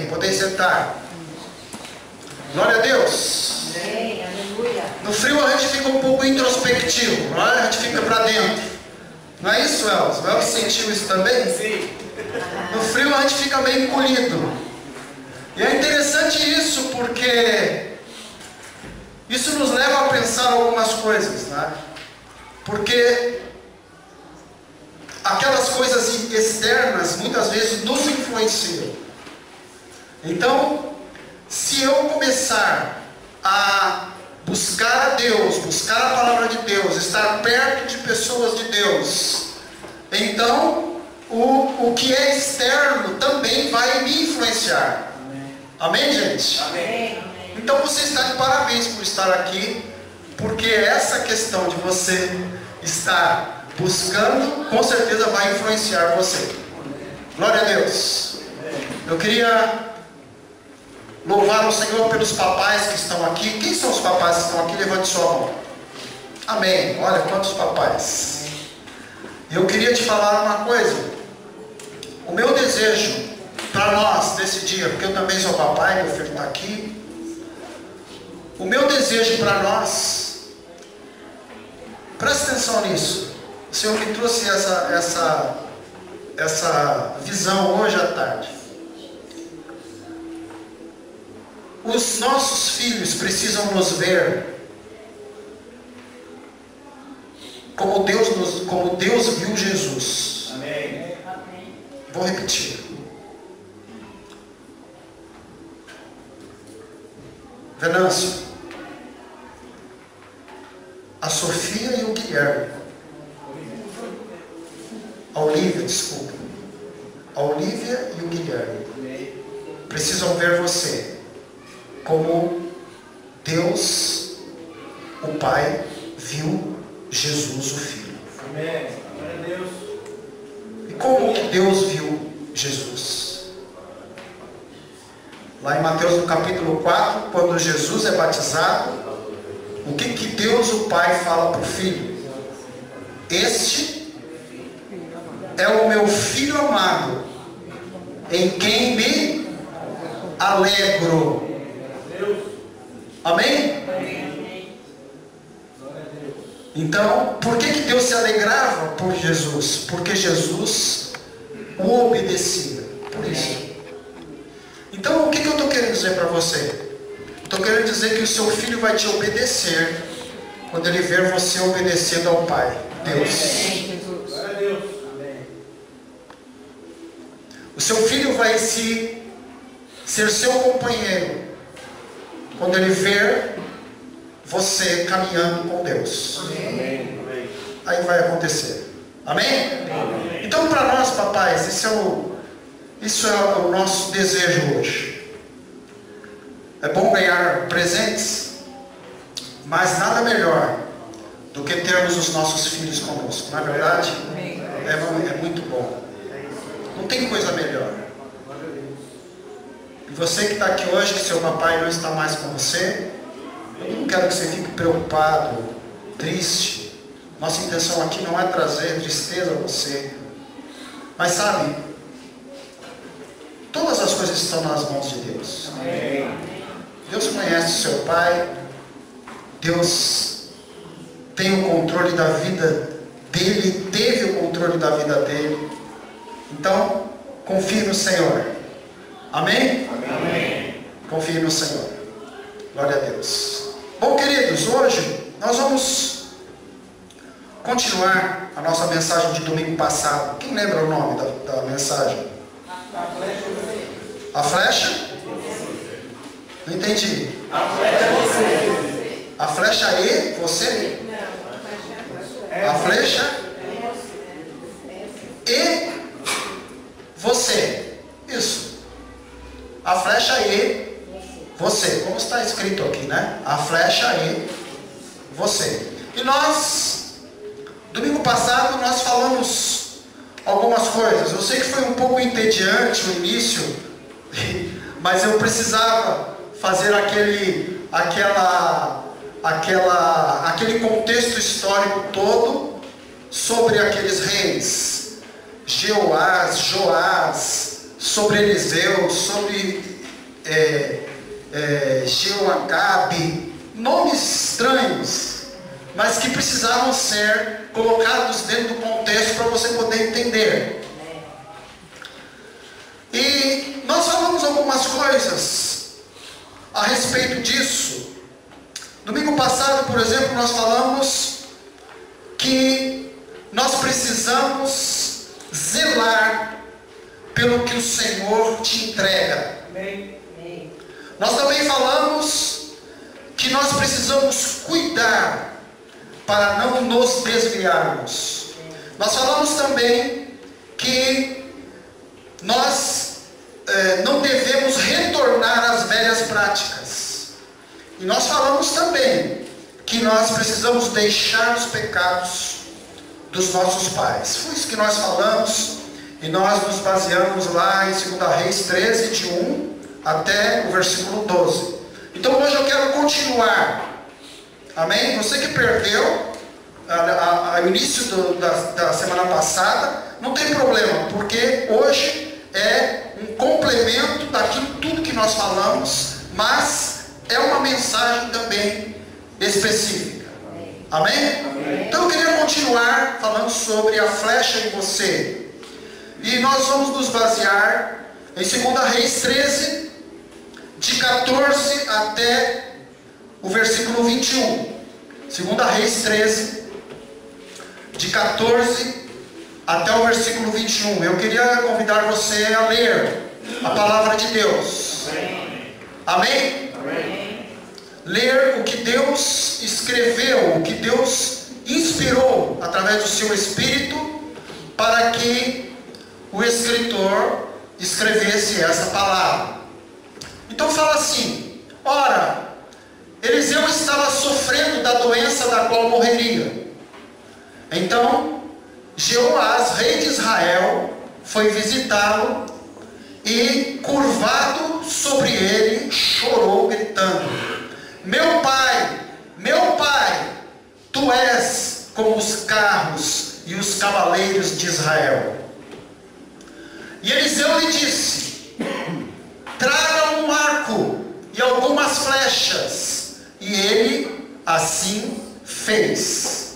Podem sentar. Glória a Deus. Amém. Aleluia. No frio a gente fica um pouco introspectivo, não é? A gente fica para dentro. Não é isso, Elcio? O Elcio sentiu isso também? Sim. No frio a gente fica meio encolhido. E é interessante isso porque isso nos leva a pensar algumas coisas, né? Porque aquelas coisas externas muitas vezes nos influenciam. Então, se eu começar a buscar a Deus, buscar a palavra de Deus, estar perto de pessoas de Deus, então o que é externo também vai me influenciar. Amém, gente? Amém. Então você está de parabéns por estar aqui, porque essa questão de você estar buscando, com certeza vai influenciar você. Glória a Deus. Eu queria louvar o Senhor pelos papais que estão aqui. Quem são os papais que estão aqui? Levante sua mão. Amém. Olha quantos papais. Eu queria te falar uma coisa. O meu desejo para nós nesse dia, porque eu também sou papai, meu filho está aqui. O meu desejo para nós, presta atenção nisso. O Senhor me trouxe essa visão hoje à tarde. Os nossos filhos precisam nos ver como Deus viu Jesus. Amém. Vou repetir. Venâncio, a Sofia e o Guilherme, a Olivia, desculpa, a Olivia e o Guilherme precisam ver você como Deus, o Pai, viu Jesus, o Filho. Amém. Glória a Deus. E como que Deus viu Jesus? Lá em Mateus no capítulo 4, quando Jesus é batizado, o que Deus, o Pai, fala para o Filho? Este é o meu Filho amado, em quem me alegro. Amém? Então, por que Deus se alegrava por Jesus? Porque Jesus o obedecia. Por isso. Então, o que eu estou querendo dizer para você? Estou querendo dizer que o seu filho vai te obedecer quando ele ver você obedecendo ao Pai, Deus. Glória a Deus. Amém. O seu filho vai ser seu companheiro quando ele ver você caminhando com Deus. Amém. Aí vai acontecer. Amém? Amém. Então, para nós, papais, isso é o nosso desejo hoje. É bom ganhar presentes, mas nada melhor do que termos os nossos filhos conosco, não é verdade? É muito bom. Não tem coisa melhor. E você que está aqui hoje, que seu papai não está mais com você, eu não quero que você fique preocupado, triste. Nossa intenção aqui não é trazer tristeza a você. Mas sabe, todas as coisas estão nas mãos de Deus. Amém. Deus conhece o seu pai. Deus tem o controle da vida dele, teve o controle da vida dele. Então, confie no Senhor. Amém? Amém. Confie no Senhor. Glória a Deus. Bom, queridos, hoje nós vamos continuar a nossa mensagem de domingo passado. Quem lembra o nome da mensagem? A flecha? Não entendi. A flecha é você. A flecha e você? A flecha e você. Isso. A flecha e você. Como está escrito aqui, né? A flecha e você. E nós, domingo passado, nós falamos algumas coisas. Eu sei que foi um pouco entediante o início, mas eu precisava fazer aquele contexto histórico todo sobre aqueles reis, Jeoás, Joás, sobre Eliseu, sobre Jeoacabe, nomes estranhos, mas que precisavam ser colocados dentro do contexto para você poder entender. E nós falamos algumas coisas a respeito disso. Domingo passado, por exemplo, nós falamos que nós precisamos zelar pelo que o Senhor te entrega. Nós também falamos que nós precisamos cuidar para não nos desviarmos. Nós falamos também que nós não devemos retornar às velhas práticas. E nós falamos também que nós precisamos deixar os pecados dos nossos pais. Foi isso que nós falamos, e nós nos baseamos lá em 2 Reis 13, de 1 até o versículo 12. Então hoje eu quero continuar. Amém? Você que perdeu o início da semana passada, não tem problema, porque hoje é um complemento daquilo tudo que nós falamos, mas é uma mensagem também específica. Amém? Amém? Então eu queria continuar falando sobre a flecha em você. E nós vamos nos basear em 2 Reis 13, de 14 até o versículo 21. 2 Reis 13, de 14 até o versículo 21. Eu queria convidar você a ler a palavra de Deus. Amém? Amém? Ler o que Deus escreveu, o que Deus inspirou através do seu Espírito, para que o escritor escrevesse essa palavra. Então fala assim: ora, Eliseu estava sofrendo da doença da qual morreria. Então Jeoás, rei de Israel, foi visitá-lo e, curvado sobre ele, chorou, gritando: meu pai, tu és como os carros e os cavaleiros de Israel. E Eliseu lhe disse: traga um arco e algumas flechas. E ele assim fez.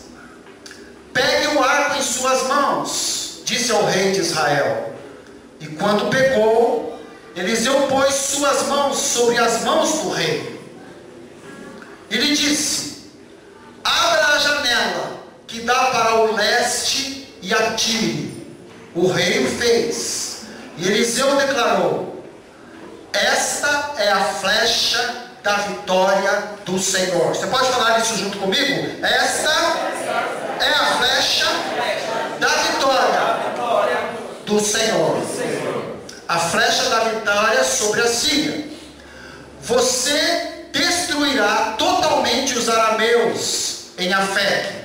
Pegue o arco em suas mãos, disse ao rei de Israel. E quando pegou, Eliseu pôs suas mãos sobre as mãos do rei. E lhe disse: abra a janela que dá para o leste e atire. O rei o fez. E Eliseu declarou: esta é a flecha da vitória do Senhor. Você pode falar isso junto comigo? Esta é a flecha da vitória do Senhor. A flecha da vitória sobre a Síria. Você destruirá totalmente os arameus em Afec.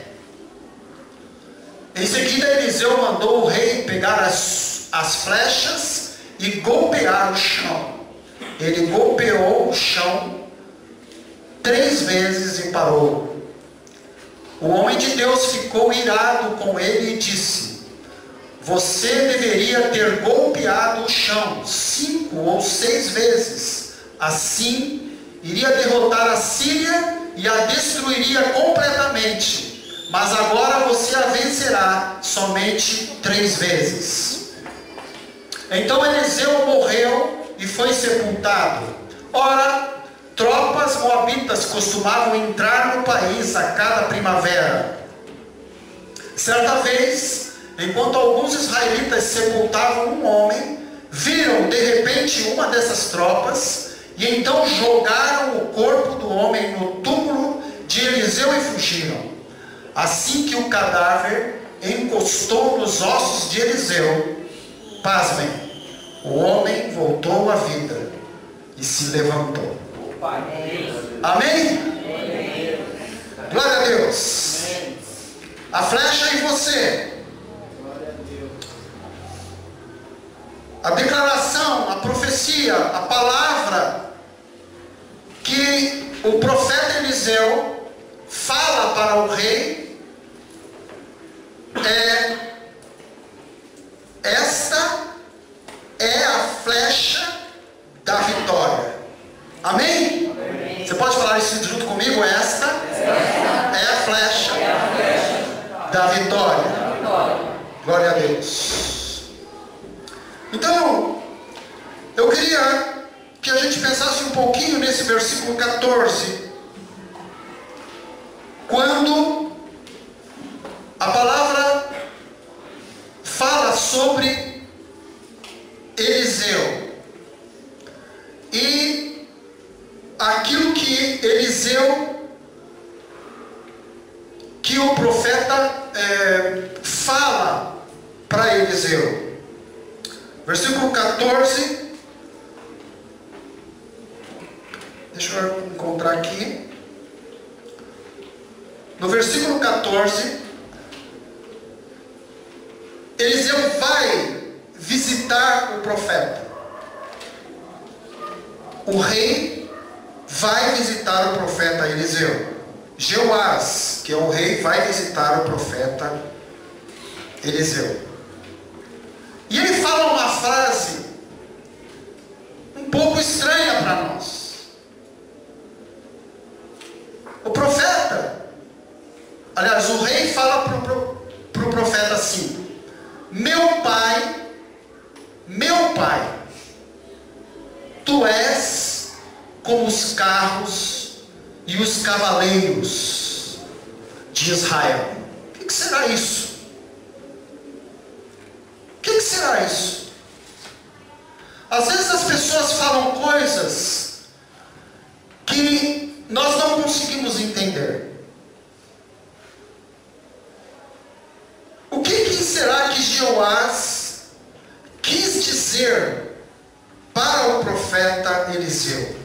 Em seguida Eliseu mandou o rei pegar as flechas e golpear o chão. Ele golpeou o chão 3 vezes e parou. O homem de Deus ficou irado com ele e disse: você deveria ter golpeado o chão 5 ou 6 vezes. Assim iria derrotar a Síria e a destruiria completamente. Mas agora você a vencerá somente 3 vezes. Então Eliseu morreu e foi sepultado. Ora, tropas moabitas costumavam entrar no país a cada primavera. Certa vez, enquanto alguns israelitas sepultavam um homem, viram de repente uma dessas tropas, e então jogaram o corpo do homem no túmulo de Eliseu e fugiram. Assim que o cadáver encostou nos ossos de Eliseu, pasmem, o homem voltou à vida e se levantou. Amém? Glória a Deus. A flecha em você. A declaração, a profecia, a palavra que o profeta Eliseu fala para o rei esta é a flecha da vitória. Amém? Você pode falar isso junto comigo? Esta é a flecha da vitória. Glória a Deus. Então, eu queria que a gente pensasse um pouquinho nesse versículo 14, quando a palavra fala sobre Eliseu e aquilo que Eliseu, que o profeta fala para Eliseu. Versículo 14. Deixa eu encontrar aqui. No versículo 14, Eliseu vai visitar o profeta. O rei vai visitar o profeta Eliseu. Jeoás, que é o rei, vai visitar o profeta Eliseu. E ele fala uma frase um pouco estranha para nós. O profeta, aliás, o rei fala para o profeta assim: meu pai, tu és como os carros e os cavaleiros de Israel. O que será isso? O que será isso? Às vezes as pessoas falam coisas que nós não conseguimos entender. O que será que Jeoás quis dizer para o profeta Eliseu?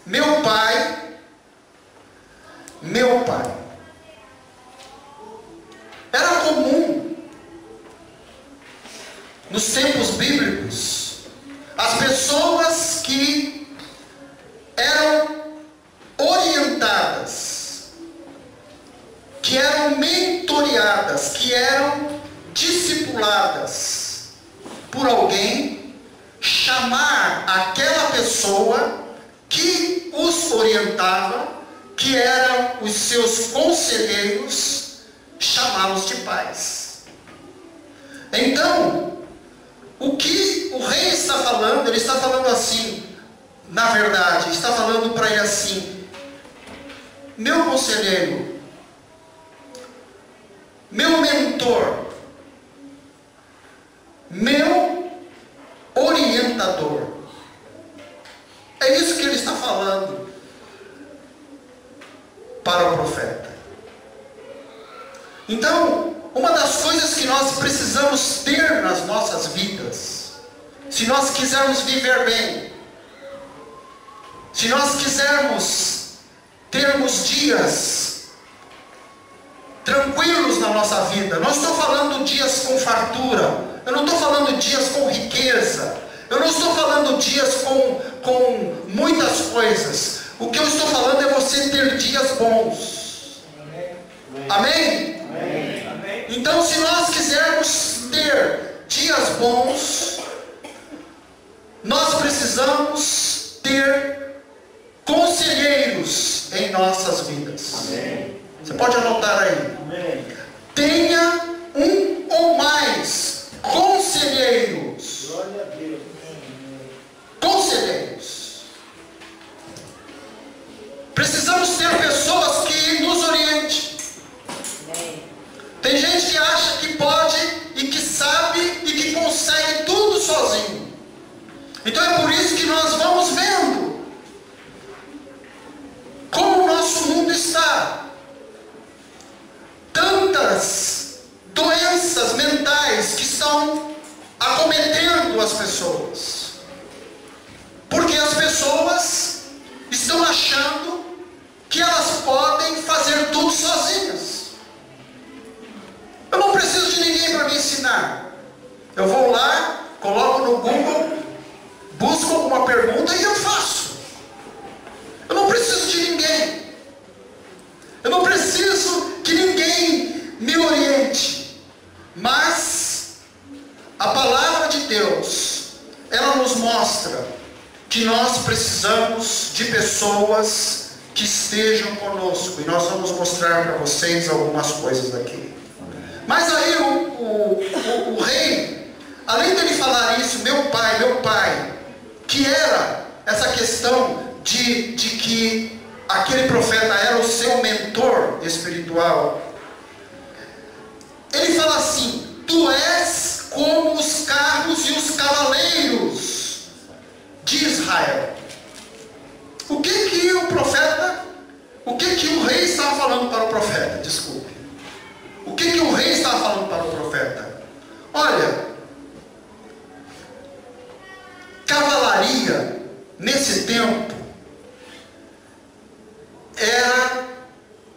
Meu pai. Era comum nos tempos bíblicos as pessoas que eram orientadas, que eram mentoreadas, que eram discipuladas por alguém, chamar aquela pessoa que os orientava, que eram os seus conselheiros, chamá-los de pais. Então, o que o rei está falando, ele está falando assim, na verdade, está falando para ele assim: meu conselheiro, meu mentor, meu orientador. É isso que ele está falando para o profeta. Então, uma das coisas que nós precisamos ter nas nossas vidas, se nós quisermos viver bem, se nós quisermos termos dias tranquilos na nossa vida, não estou falando dias com fartura, eu não estou falando dias com riqueza, eu não estou falando dias com muitas coisas. O que eu estou falando é você ter dias bons. Amém? Amém? Então, se nós quisermos ter dias bons, nós precisamos ter conselheiros em nossas vidas. Amém. Você pode anotar aí. Amém. Tenha um ou mais conselheiros. Glória a Deus. Conselheiros. Precisamos ter pessoas que nos orientem. Tem gente que acha que pode e que sabe e que consegue tudo sozinho. Então é por isso que nós vamos vendo como o nosso mundo está. Tantas doenças mentais que estão acometendo as pessoas. Porque as pessoas estão achando que elas podem fazer tudo sozinhas. Eu não preciso de ninguém para me ensinar. Eu vou lá, coloco no Google, busco alguma pergunta e eu faço. Eu não preciso de ninguém. Eu não preciso que ninguém me oriente. Mas a palavra de Deus, ela nos mostra que nós precisamos de pessoas que estejam conosco. E nós vamos mostrar para vocês algumas coisas aqui. Mas aí o rei, além dele falar isso, meu pai, que era essa questão de que aquele profeta era o seu mentor espiritual, ele fala assim: tu és como os carros e os cavaleiros de Israel. O que o rei estava falando para o profeta? Desculpe. O que o rei estava falando para o profeta? Olha, cavalaria nesse tempo era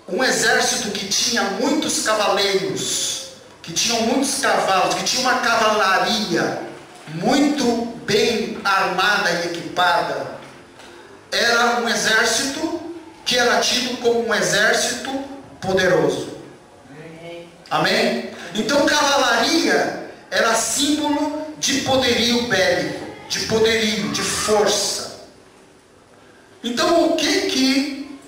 um exército que tinha muitos cavaleiros, que tinham muitos cavalos, que tinha uma cavalaria muito bem armada e equipada. Era um exército que era tido como um exército poderoso. Amém? Então cavalaria era símbolo de poderio bélico, de poderio, de força. Então o que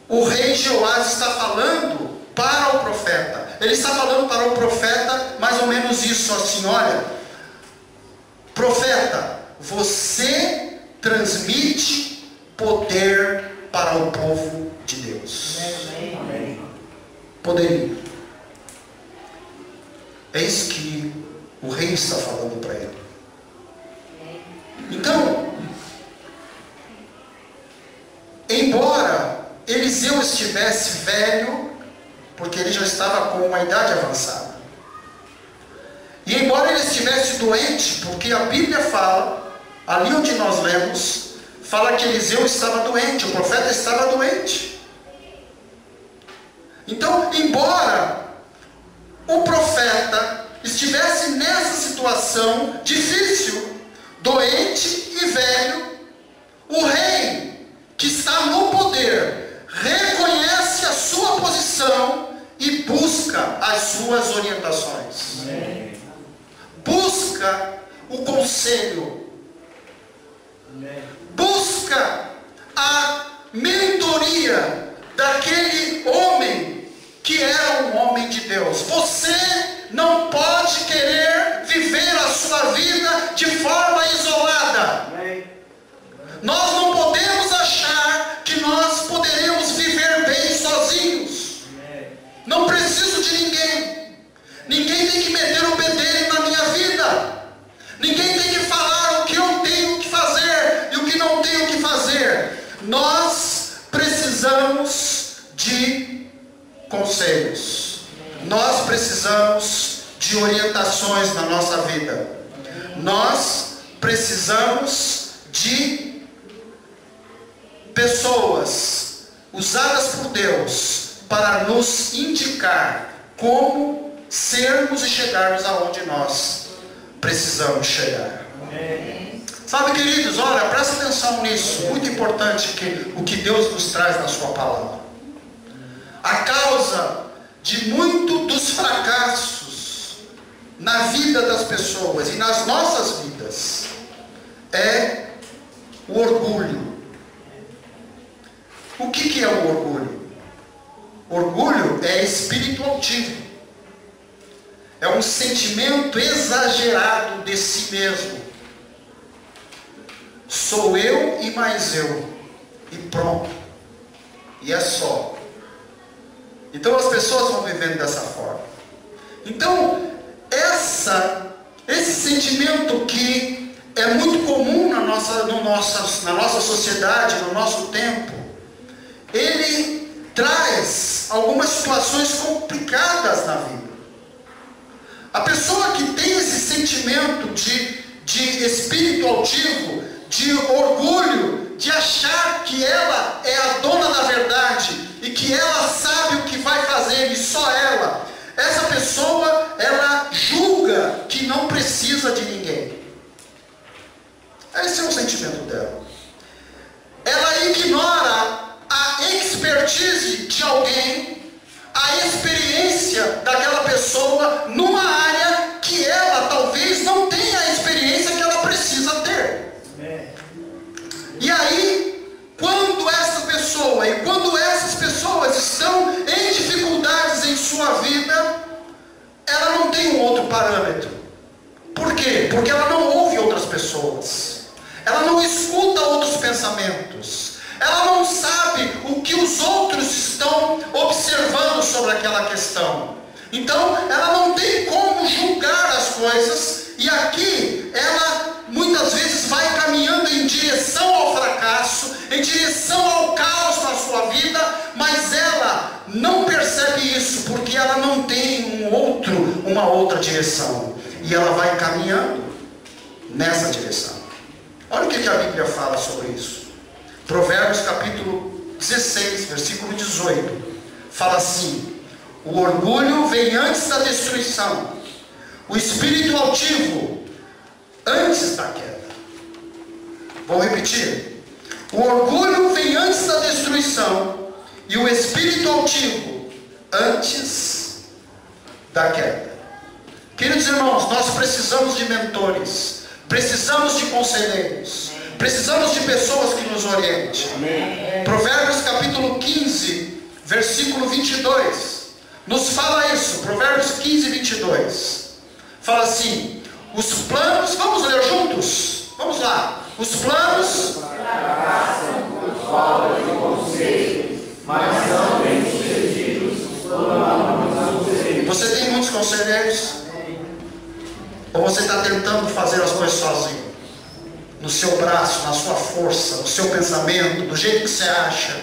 o rei Jeoás está falando para o profeta? Ele está falando para o profeta mais ou menos isso, assim: olha, profeta, você transmite poder para o povo de Deus. Amém. Poderio. É isso que o rei está falando para ele. Então, embora Eliseu estivesse velho, porque ele já estava com uma idade avançada, e embora ele estivesse doente, porque a Bíblia fala, ali onde nós lemos, fala que Eliseu estava doente, o profeta estava doente. Então, embora o profeta estivesse nessa situação difícil, doente e velho, o rei que está no poder reconhece a sua posição e busca as suas orientações. Amém. Busca o conselho. Amém. Busca a mentoria daquele homem que era um homem de Deus. Você não pode querer viver a sua vida de forma isolada. Amém. Nós não podemos achar que nós poderemos viver bem sozinhos. Amém. Não preciso de ninguém. Ninguém tem que meter o bedelho na minha vida. Ninguém tem que falar o que eu tenho que fazer e o que não tenho que fazer. Nós precisamos de conselhos. Nós precisamos de orientações na nossa vida. Nós precisamos de pessoas usadas por Deus para nos indicar como sermos e chegarmos aonde nós precisamos chegar. Amém. Sabe, queridos, olha, presta atenção nisso. Muito importante o que Deus nos traz na sua palavra. A causa de muito dos fracassos na vida das pessoas e nas nossas vidas é o orgulho. O que é o orgulho? Orgulho é espírito altivo. É um sentimento exagerado de si mesmo. Sou eu e mais eu. E pronto. E é só. Então as pessoas vão vivendo dessa forma. Então, esse sentimento que é muito comum na nossa sociedade, no nosso tempo, ele traz algumas situações complicadas na vida. A pessoa que tem esse sentimento de espírito altivo, de orgulho, de achar que ela é a dona da verdade e que ela sabe o que vai fazer e só ela, essa pessoa, ela julga que não precisa de ninguém. Esse é o sentimento dela. Ela ignora a expertise de alguém, a experiência daquela pessoa numa área que ela talvez não tenha a experiência que ela precisa ter. pessoa, e quando essas pessoas estão em dificuldades em sua vida, ela não tem um outro parâmetro. Por quê? Porque ela não ouve outras pessoas, ela não escuta outros pensamentos, ela não sabe o que os outros estão observando sobre aquela questão. Então ela não tem como julgar as coisas, e aqui ela muitas vezes vai caminhando em direção ao fracasso, em direção ao caos na sua vida, mas ela não percebe isso, porque ela não tem uma outra direção, e ela vai caminhando nessa direção. Olha o que a Bíblia fala sobre isso. Provérbios capítulo 16, versículo 18, fala assim: o orgulho vem antes da destruição, o espírito altivo antes da queda. Vou repetir: o orgulho vem antes da destruição, e o espírito altivo antes da queda. Queridos irmãos, nós precisamos de mentores, precisamos de conselheiros, precisamos de pessoas que nos orientem. Amém. Provérbios capítulo 15, versículo 22, nos fala isso. Provérbios 15, 22, fala assim: os planos, vamos ler juntos? Vamos lá. Os planos fracassam por falta de conselho, mas são bem-sucedidos quando há conselho. Você tem muitos conselheiros? Ou você está tentando fazer as coisas sozinho? No seu braço, na sua força, no seu pensamento, do jeito que você acha?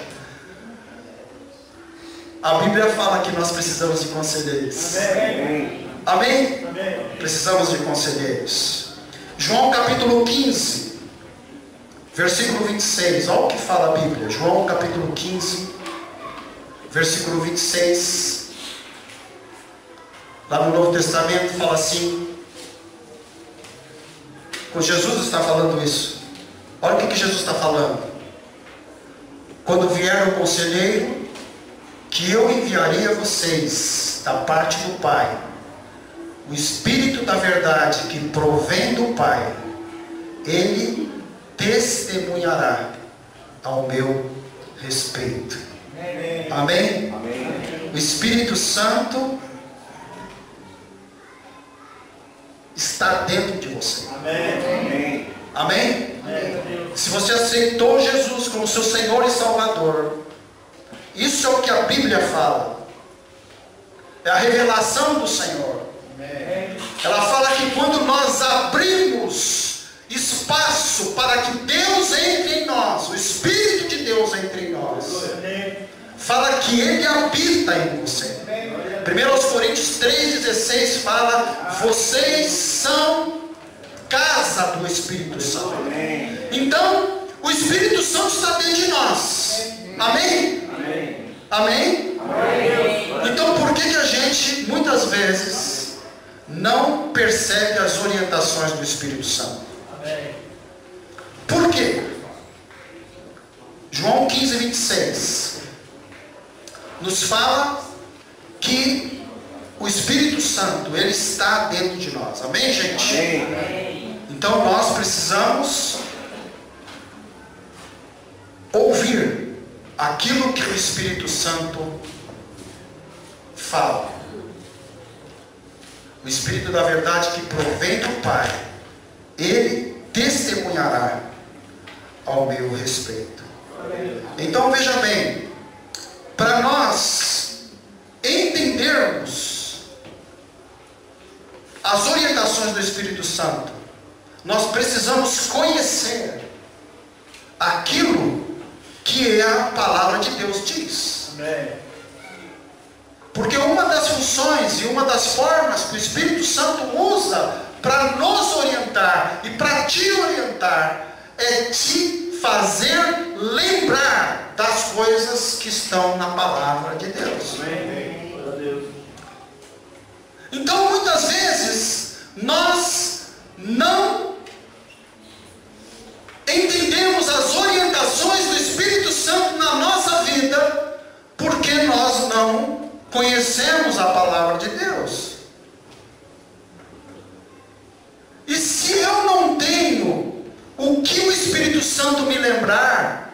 A Bíblia fala que nós precisamos de conselheiros. Amém. Amém? Amém. Precisamos de conselheiros. João capítulo 15, versículo 26. Olha o que fala a Bíblia. João capítulo 15, versículo 26. Lá no Novo Testamento fala assim. Quando Jesus está falando isso, olha o que Jesus está falando: quando vier o conselheiro, que eu enviarei a vocês da parte do Pai, o Espírito da verdade que provém do Pai, ele testemunhará ao meu respeito. Amém? Amém? Amém. O Espírito Santo está dentro de você. Amém. Amém? Amém? Se você aceitou Jesus como seu Senhor e Salvador, isso é o que a Bíblia fala. É a revelação do Senhor. Amém. Ela fala que quando nós abrimos espaço para que Deus entre em nós, o Espírito de Deus entre em nós, fala que Ele habita em você. 1 Coríntios 3,16 fala: vocês são casa do Espírito Santo. Então, o Espírito Santo está dentro de nós. Amém? Amém? Amém? Então, por que a gente, muitas vezes, não percebe as orientações do Espírito Santo? Por quê? João 15, 26 nos fala que o Espírito Santo, ele está dentro de nós. Amém, gente? Amém. Então nós precisamos ouvir aquilo que o Espírito Santo fala. O Espírito da verdade que provém do Pai, ele testemunhará ao meu respeito. Então veja bem, para nós entendermos as orientações do Espírito Santo, nós precisamos conhecer aquilo que a palavra de Deus diz. Porque uma das funções e uma das formas que o Espírito Santo usa para nos orientar e para te orientar é te fazer lembrar das coisas que estão na palavra de Deus. Então muitas vezes nós não entendemos as orientações do Espírito Santo na nossa vida, porque nós não conhecemos a palavra de Deus. E se eu não tenho o que o Espírito Santo me lembrar,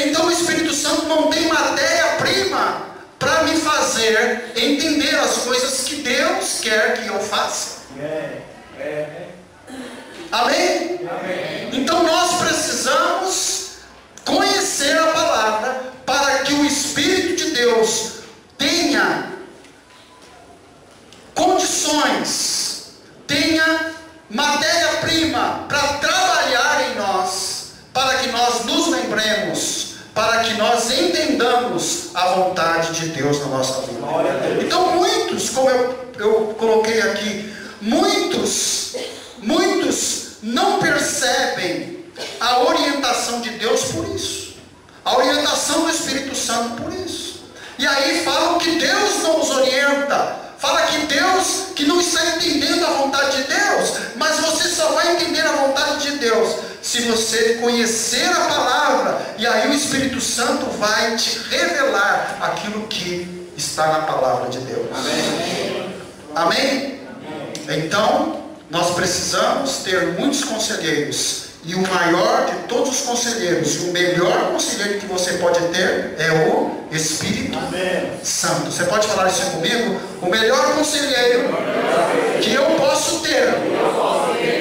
Então o Espírito Santo não tem matéria-prima para me fazer entender as coisas que Deus quer que eu faça. Amém? Então nós precisamos conhecer a palavra para que o Espírito de Deus tenha condições, tenha matéria-prima para trabalhar em nós, para que nós nos lembremos, para que nós entendamos a vontade de Deus na nossa vida. Então muitos, como eu coloquei aqui, muitos não percebem a orientação de Deus por isso, a orientação do Espírito Santo por isso, e aí falam que Deus não os orienta, fala que Deus, que não está entendendo a vontade de Deus, mas você só vai entender a vontade de Deus se você conhecer a palavra, e aí o Espírito Santo vai te revelar aquilo que está na palavra de Deus. Amém? Amém? Então, nós precisamos ter muitos conselheiros, e o maior de todos os conselheiros, e o melhor conselheiro que você pode ter é o Espírito Santo. Você pode falar isso comigo? O melhor conselheiro que eu posso ter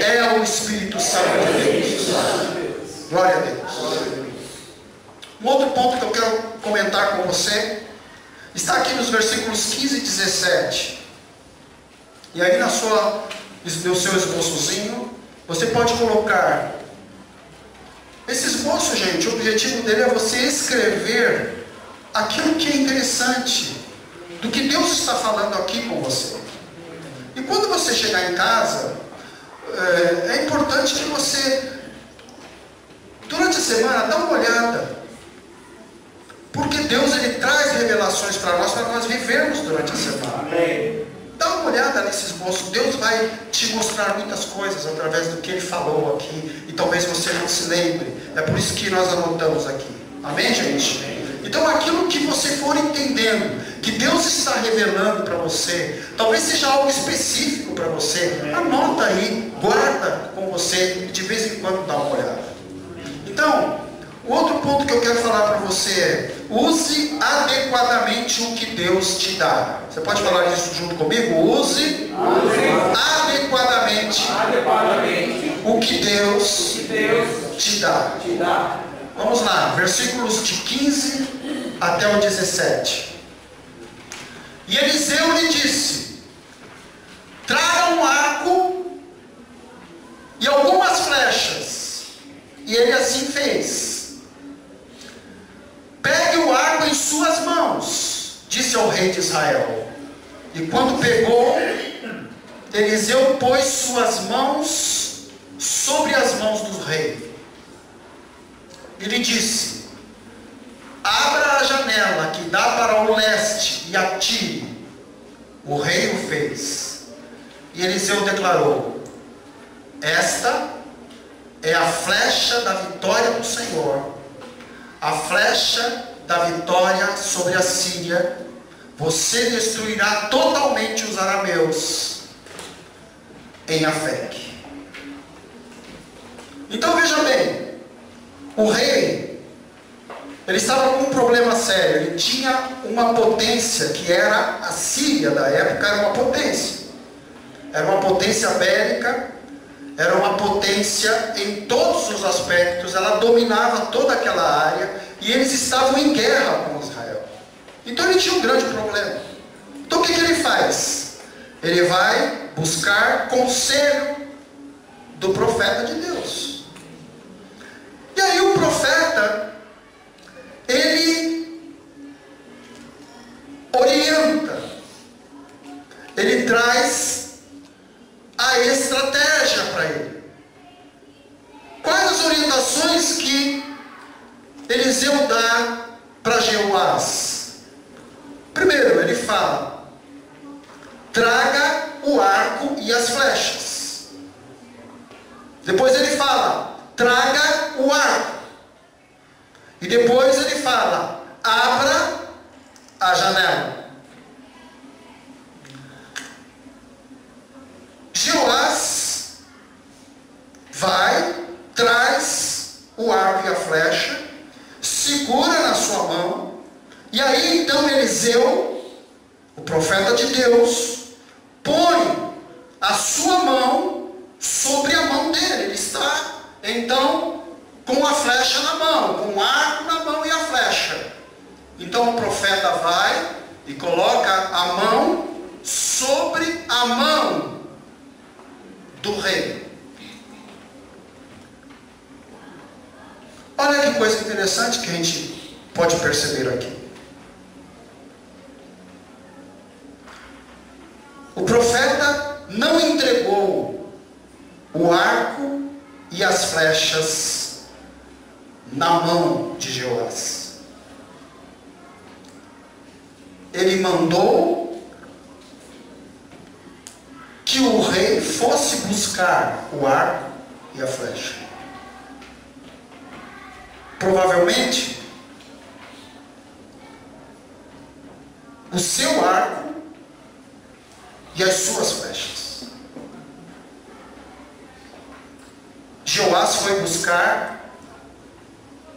é o Espírito Santo de Deus. Glória a Deus. Um outro ponto que eu quero comentar com você está aqui nos versículos 15 e 17. E aí no seu esboçozinho, você pode colocar esse esboço, gente. O objetivo dele é você escrever aquilo que é interessante, do que Deus está falando aqui com você. E quando você chegar em casa, é importante que você, durante a semana, dá uma olhada, porque Deus, ele traz revelações para nós vivermos durante a semana. Amém. Dá uma olhada nesse esboço. Deus vai te mostrar muitas coisas através do que Ele falou aqui, e talvez você não se lembre. É por isso que nós anotamos aqui. Amém, gente? Então aquilo que você for entendendo, que Deus está revelando para você, talvez seja algo específico para você, anota aí, guarda com você, e de vez em quando dá uma olhada. Então, o outro ponto que eu quero falar para você é: use adequadamente o que Deus te dá. Você pode falar isso junto comigo? Use adequadamente o que Deus te dá. Vamos lá, versículos de 15 até o 17. E Eliseu lhe disse: traga um arco e algumas flechas. E ele assim fez. Pegue o arco em suas mãos, disse ao rei de Israel. E quando pegou, Eliseu pôs suas mãos sobre as mãos do rei. E lhe disse: abra a janela que dá para o leste e atire. O rei o fez. E Eliseu declarou: esta é a flecha da vitória do Senhor, a flecha da vitória sobre a Síria. Você destruirá totalmente os arameus em Afec. Então veja bem, o rei, ele estava com um problema sério. Ele tinha uma potência que era a Síria da época, era uma potência bélica, era uma potência em todos os aspectos, ela dominava toda aquela área, e eles estavam em guerra com Israel. Então ele tinha um grande problema. Então o que ele faz? Ele vai buscar conselho do profeta de Deus. E aí o profeta, ele orienta, ele traz a estratégia para ele. Quais as orientações que Eliseu dá para Jeoás? Primeiro, ele fala: traga o arco e as flechas. Depois ele fala: traga o arco. E depois ele fala: abra a janela. Jeoás vai, traz o arco e a flecha, segura na sua mão. E aí então Eliseu, o profeta de Deus, põe a sua mão sobre a mão dele. Ele está então com a flecha na mão, com o arco na mão e a flecha. Então o profeta vai e coloca a mão sobre a mão do rei. Olha que coisa interessante que a gente pode perceber aqui. O profeta não entregou o arco e as flechas na mão de Jeoás. Ele mandou que o rei fosse buscar o arco e a flecha. Provavelmente, o seu arco e as suas flechas. Jeoás foi buscar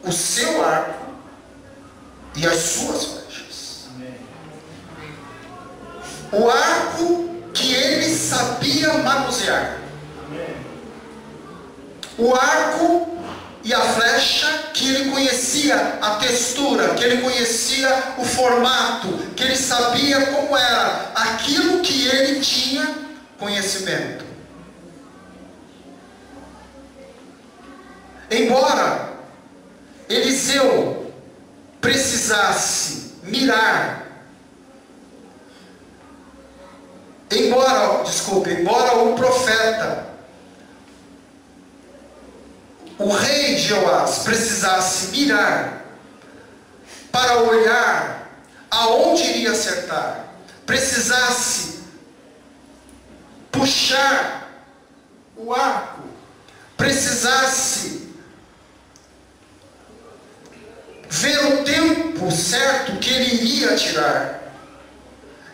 o seu arco e as suas flechas. O arco que ele sabia manusear. O arco e a flecha que ele conhecia a textura, que ele conhecia o formato, que ele sabia como era, aquilo que ele tinha conhecimento. Embora Eliseu precisasse mirar, embora o profeta, o rei Jeoás precisasse mirar para olhar aonde iria acertar, precisasse puxar o arco, precisasse ver o tempo certo que ele iria atirar,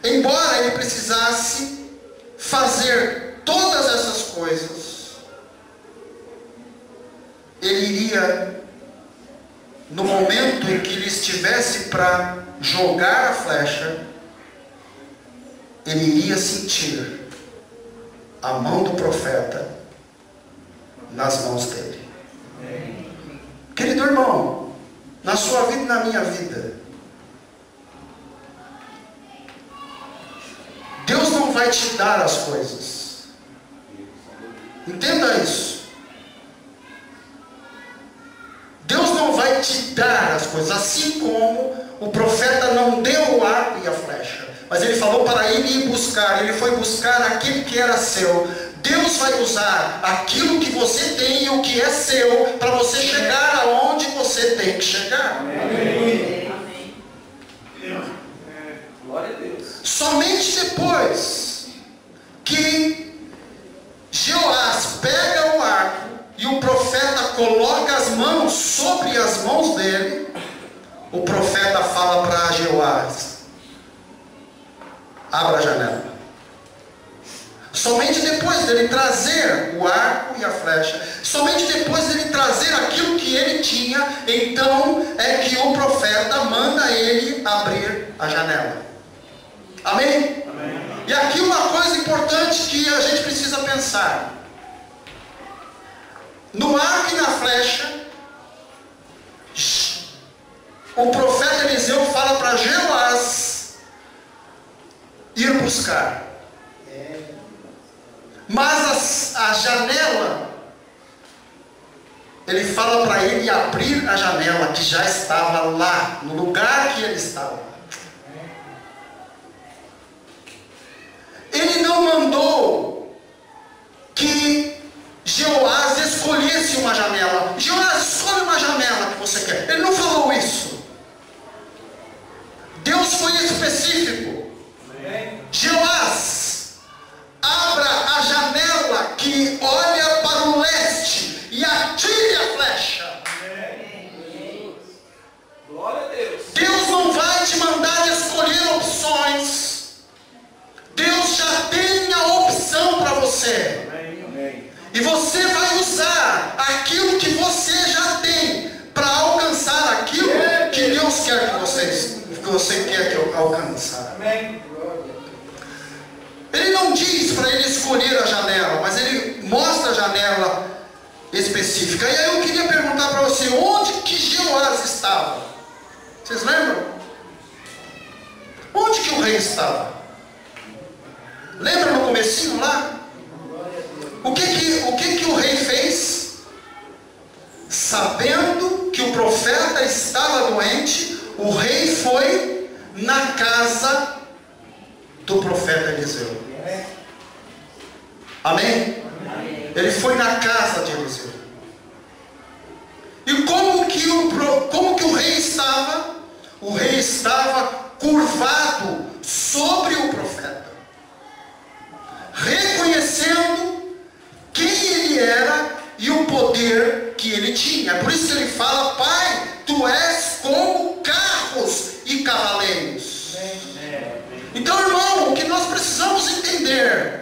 embora ele precisasse fazer todas essas coisas, ele iria, no momento em que ele estivesse para jogar a flecha, ele iria sentir a mão do profeta nas mãos dele. Querido irmão, na sua vida e na minha vida, Deus não vai te dar as coisas. Entenda isso. Deus não vai te dar as coisas, assim como o profeta não deu o arco e a flecha, mas ele falou para ele ir buscar, ele foi buscar aquilo que era seu. Deus vai usar aquilo que você tem e o que é seu, para você chegar aonde você tem que chegar. Amém. Glória a Deus. Somente depois que Jeoás pega o arco e o profeta coloca as mãos sobre as mãos dele, o profeta fala para Jeoás: abra a janela. Somente depois dele trazer o arco e a flecha, somente depois dele trazer aquilo que ele tinha, então é que o profeta manda ele abrir a janela. Amém? Amém. E aqui uma coisa importante que a gente precisa pensar: no arco e na flecha, o profeta Eliseu fala para Jeoás ir buscar. Mas a janela, ele fala para ele abrir a janela que já estava lá, no lugar que ele estava. Ele não mandou que Jeoás escolhesse uma janela. Jeoás, escolhe uma janela que você quer. Ele não falou isso. Deus foi específico. Jeoás, abra a janela que olha para o leste e atire a flecha. Glória a Deus. Deus não vai te mandar escolher opções. Deus já tem a opção para você. Amém. E você vai usar aquilo que você você quer que eu alcance. Amém. Ele não diz para ele escolher a janela, mas ele mostra a janela específica. E aí eu queria perguntar para você, onde que Jeoás estava? Vocês lembram? Onde que o rei estava? Lembra no comecinho lá? O que o rei fez? Sabendo que o profeta estava doente, o rei foi na casa do profeta Eliseu. Amém? Ele foi na casa de Eliseu. E como que o rei estava? O rei estava curvado sobre o profeta, reconhecendo quem ele era e o poder que ele tinha. É por isso que ele fala: Pai, tu és como carros e cavaleiros. Então, irmão, o que nós precisamos entender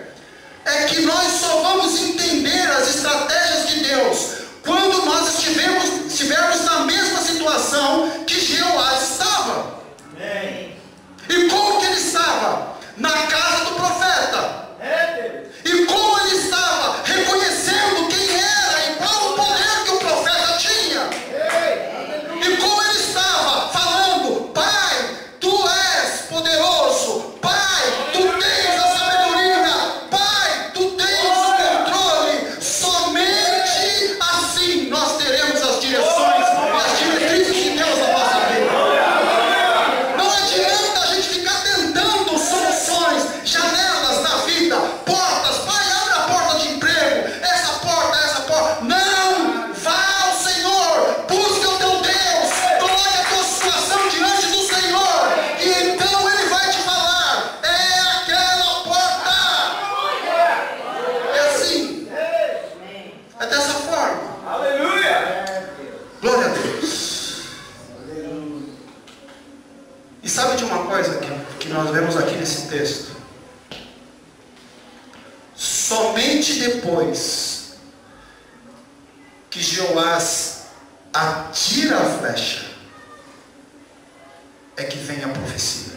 é que nós só vamos entender as estratégias de Deus quando nós estivermos na mesma situação que Jeoás estava. E como que ele estava? Na casa do profeta. E como ele estava? Reconhecendo quem era e qual o poder que o profeta tinha. E como ele estava? Falando: Pai, tu és poderoso. Pai, tu tens a sabedoria. Pai, tu tens o controle. Somente assim nós teremos as direções, as diretrizes de Deus na nossa vida. Não adianta a gente ficar tentando soluções, janelas na vida, portas. Pai, abre a porta de emprego, essa porta. Não! Vá ao Senhor, busque o teu Deus, coloque a tua situação diante do Senhor, e então Ele vai te falar: é aquela porta. É assim, é dessa forma. Aleluia. Glória a Deus. E sabe de uma coisa que nós vemos aqui nesse texto? Somente depois que Jeoás atira a flecha é que vem a profecia.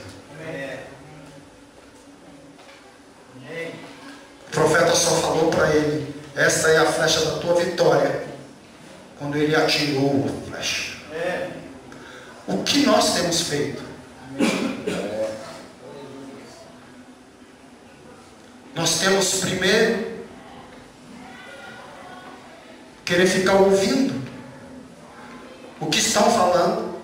O profeta só falou para ele: essa é a flecha da tua vitória, quando ele atirou a flecha. O que nós temos feito? Nós temos primeiro querer ficar ouvindo o que estão falando.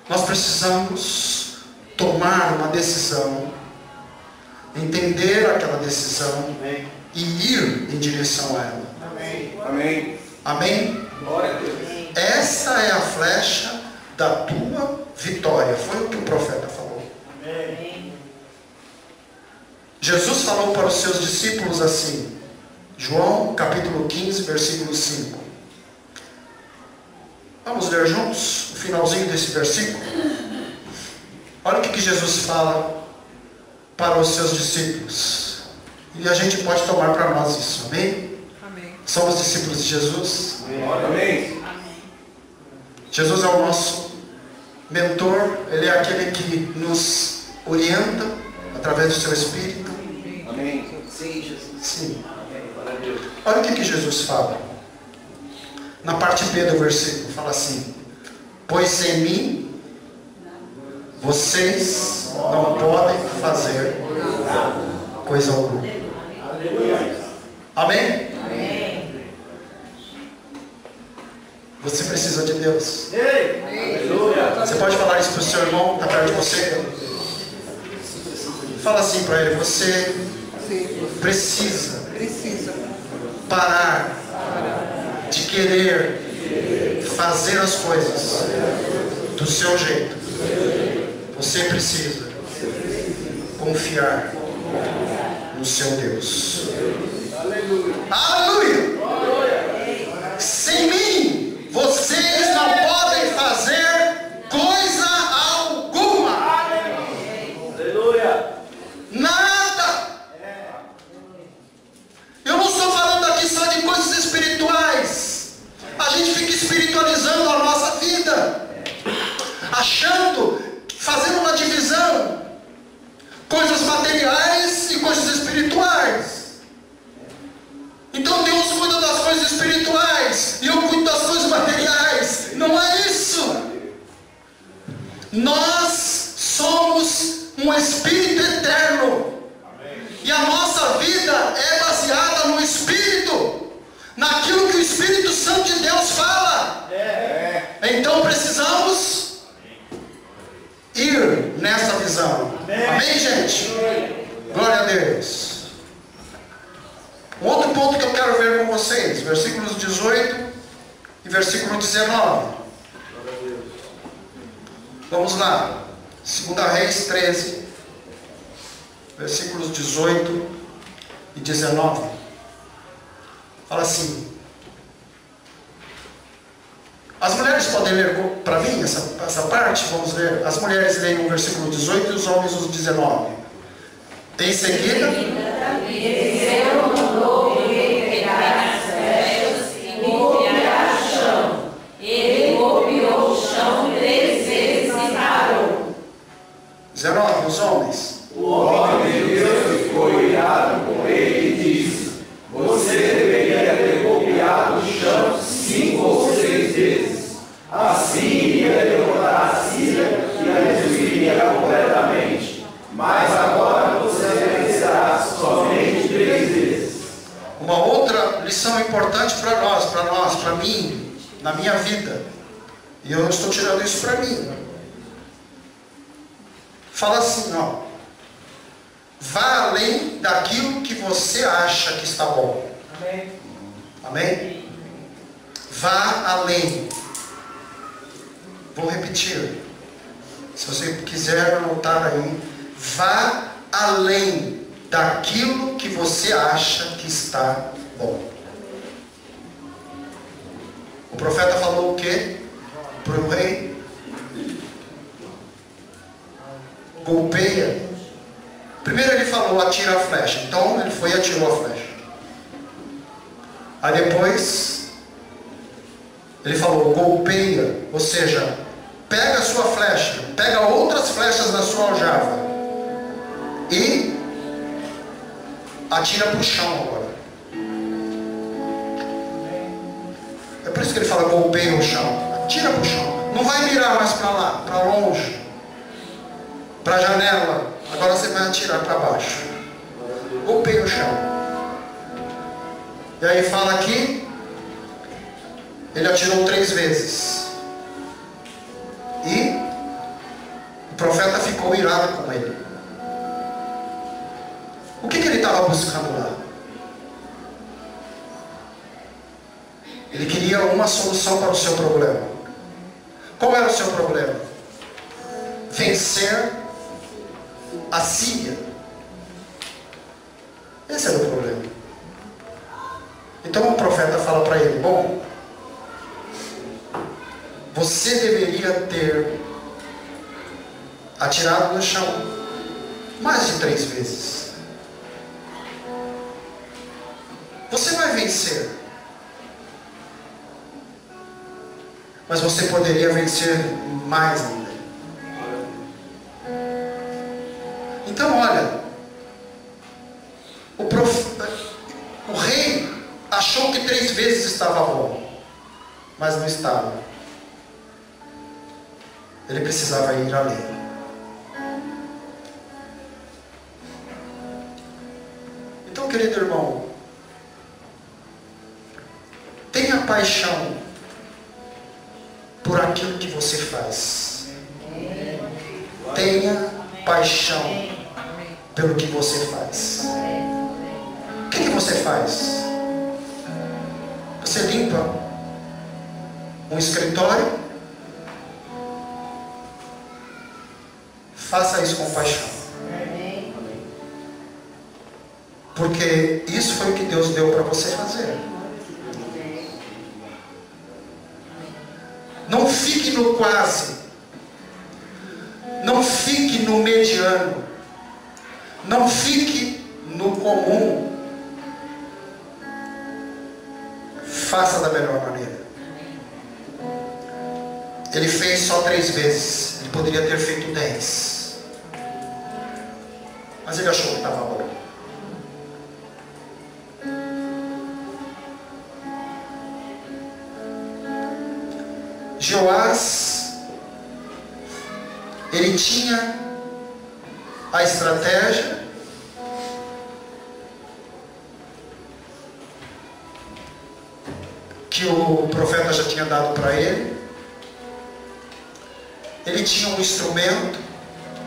Nós precisamos tomar uma decisão, entender aquela decisão e ir em direção a ela. Amém. Amém? Glória a Deus. Essa é a flecha da tua vitória. Foi o que o profeta falou. Jesus falou para os seus discípulos assim, João capítulo 15, versículo 5. Vamos ler juntos o finalzinho desse versículo? Olha o que Jesus fala para os seus discípulos. E a gente pode tomar para nós isso, amém? Amém. Somos discípulos de Jesus. Amém. Jesus é o nosso mentor, Ele é aquele que nos orienta através do seu Espírito. Amém. Sim, Jesus. Sim. Amém. Glória a Deus. Olha o que Jesus fala. Na parte B do versículo, fala assim: pois sem mim, vocês não podem fazer coisa alguma. Amém? Você precisa de Deus. Aleluia. Você pode falar isso para o seu irmão que está perto de você? Fala assim para ele: você precisa parar de querer fazer as coisas do seu jeito. Você precisa confiar no seu Deus. Aleluia! Sem mim, vocês não podem fazer coisa alguma. Aleluia. Nada. Eu não estou falando aqui só de coisas espirituais. A gente fica espiritualizando a nossa vida. achando, fazendo uma divisão, coisas materiais e coisas espirituais. Então Deus cuida das coisas espirituais e eu cuido das coisas materiais. Não é isso. Nós somos um espírito eterno. E a nossa vida é baseada no Espírito, naquilo que o Espírito Santo de Deus fala. Então precisamos ir nessa visão. Amém, gente? Glória a Deus. Um outro ponto que eu quero ver com vocês, versículos 18 e versículo 19. Vamos lá. 2 Reis 13, versículos 18 e 19. Fala assim. As mulheres podem ler para mim essa parte? Vamos ler. As mulheres leem o versículo 18 e os homens os 19. Em seguida, Eliseu mandou o rei pegar as flechas e golpear o chão. Ele golpeou o chão 3 vezes e parou. 19, os homens. O homem de Deus ficou irado com ele e disse: você deveria ter golpeado o chão 5 ou 6 vezes. Assim iria derrotar a Síria e a destruiria completamente. Mas agora você vencerá somente 3 vezes. Uma outra lição importante para nós, para mim, na minha vida. E eu não estou tirando isso para mim. Fala assim, ó. Vá além daquilo que você acha que está bom. Amém. Amém? Vá além. Vou repetir. Se você quiser anotar aí. Vá além daquilo que você acha que está bom. O profeta falou o quê? Para o rei. Golpeia. Primeiro ele falou, atira a flecha. Então ele foi e atirou a flecha. Aí depois ele falou, golpeia. Ou seja, pega a sua flecha, pega outras flechas da sua aljava e atira para o chão agora. É por isso que ele fala, golpeia o chão. Atira para o chão. Não vai mirar mais para lá, para longe, para a janela. Agora você vai atirar para baixo. Golpeia o chão. E aí fala aqui, ele atirou 3 vezes. E o profeta ficou irado com ele. O que ele estava buscando lá? Ele queria uma solução para o seu problema. Qual era o seu problema? Vencer a Síria. Esse era o problema. Então o profeta fala para ele, bom, você deveria ter atirado no chão mais de 3 vezes. Você vai vencer. Mas você poderia vencer mais ainda. Então olha, o rei achou que 3 vezes estava bom, mas não estava. Ele precisava ir além. Então, querido irmão, tenha paixão por aquilo que você faz. Tenha paixão pelo que você faz. O que você faz? Você limpa um escritório? Faça isso com paixão. Porque isso foi o que Deus deu para você fazer. Não fique no quase. Não fique no mediano. Não fique no comum. Faça da melhor maneira. ele fez só 3 vezes. Ele poderia ter feito 10. Mas ele achou que estava bom. Joás, ele tinha a estratégia que o profeta já tinha dado para ele. Ele tinha um instrumento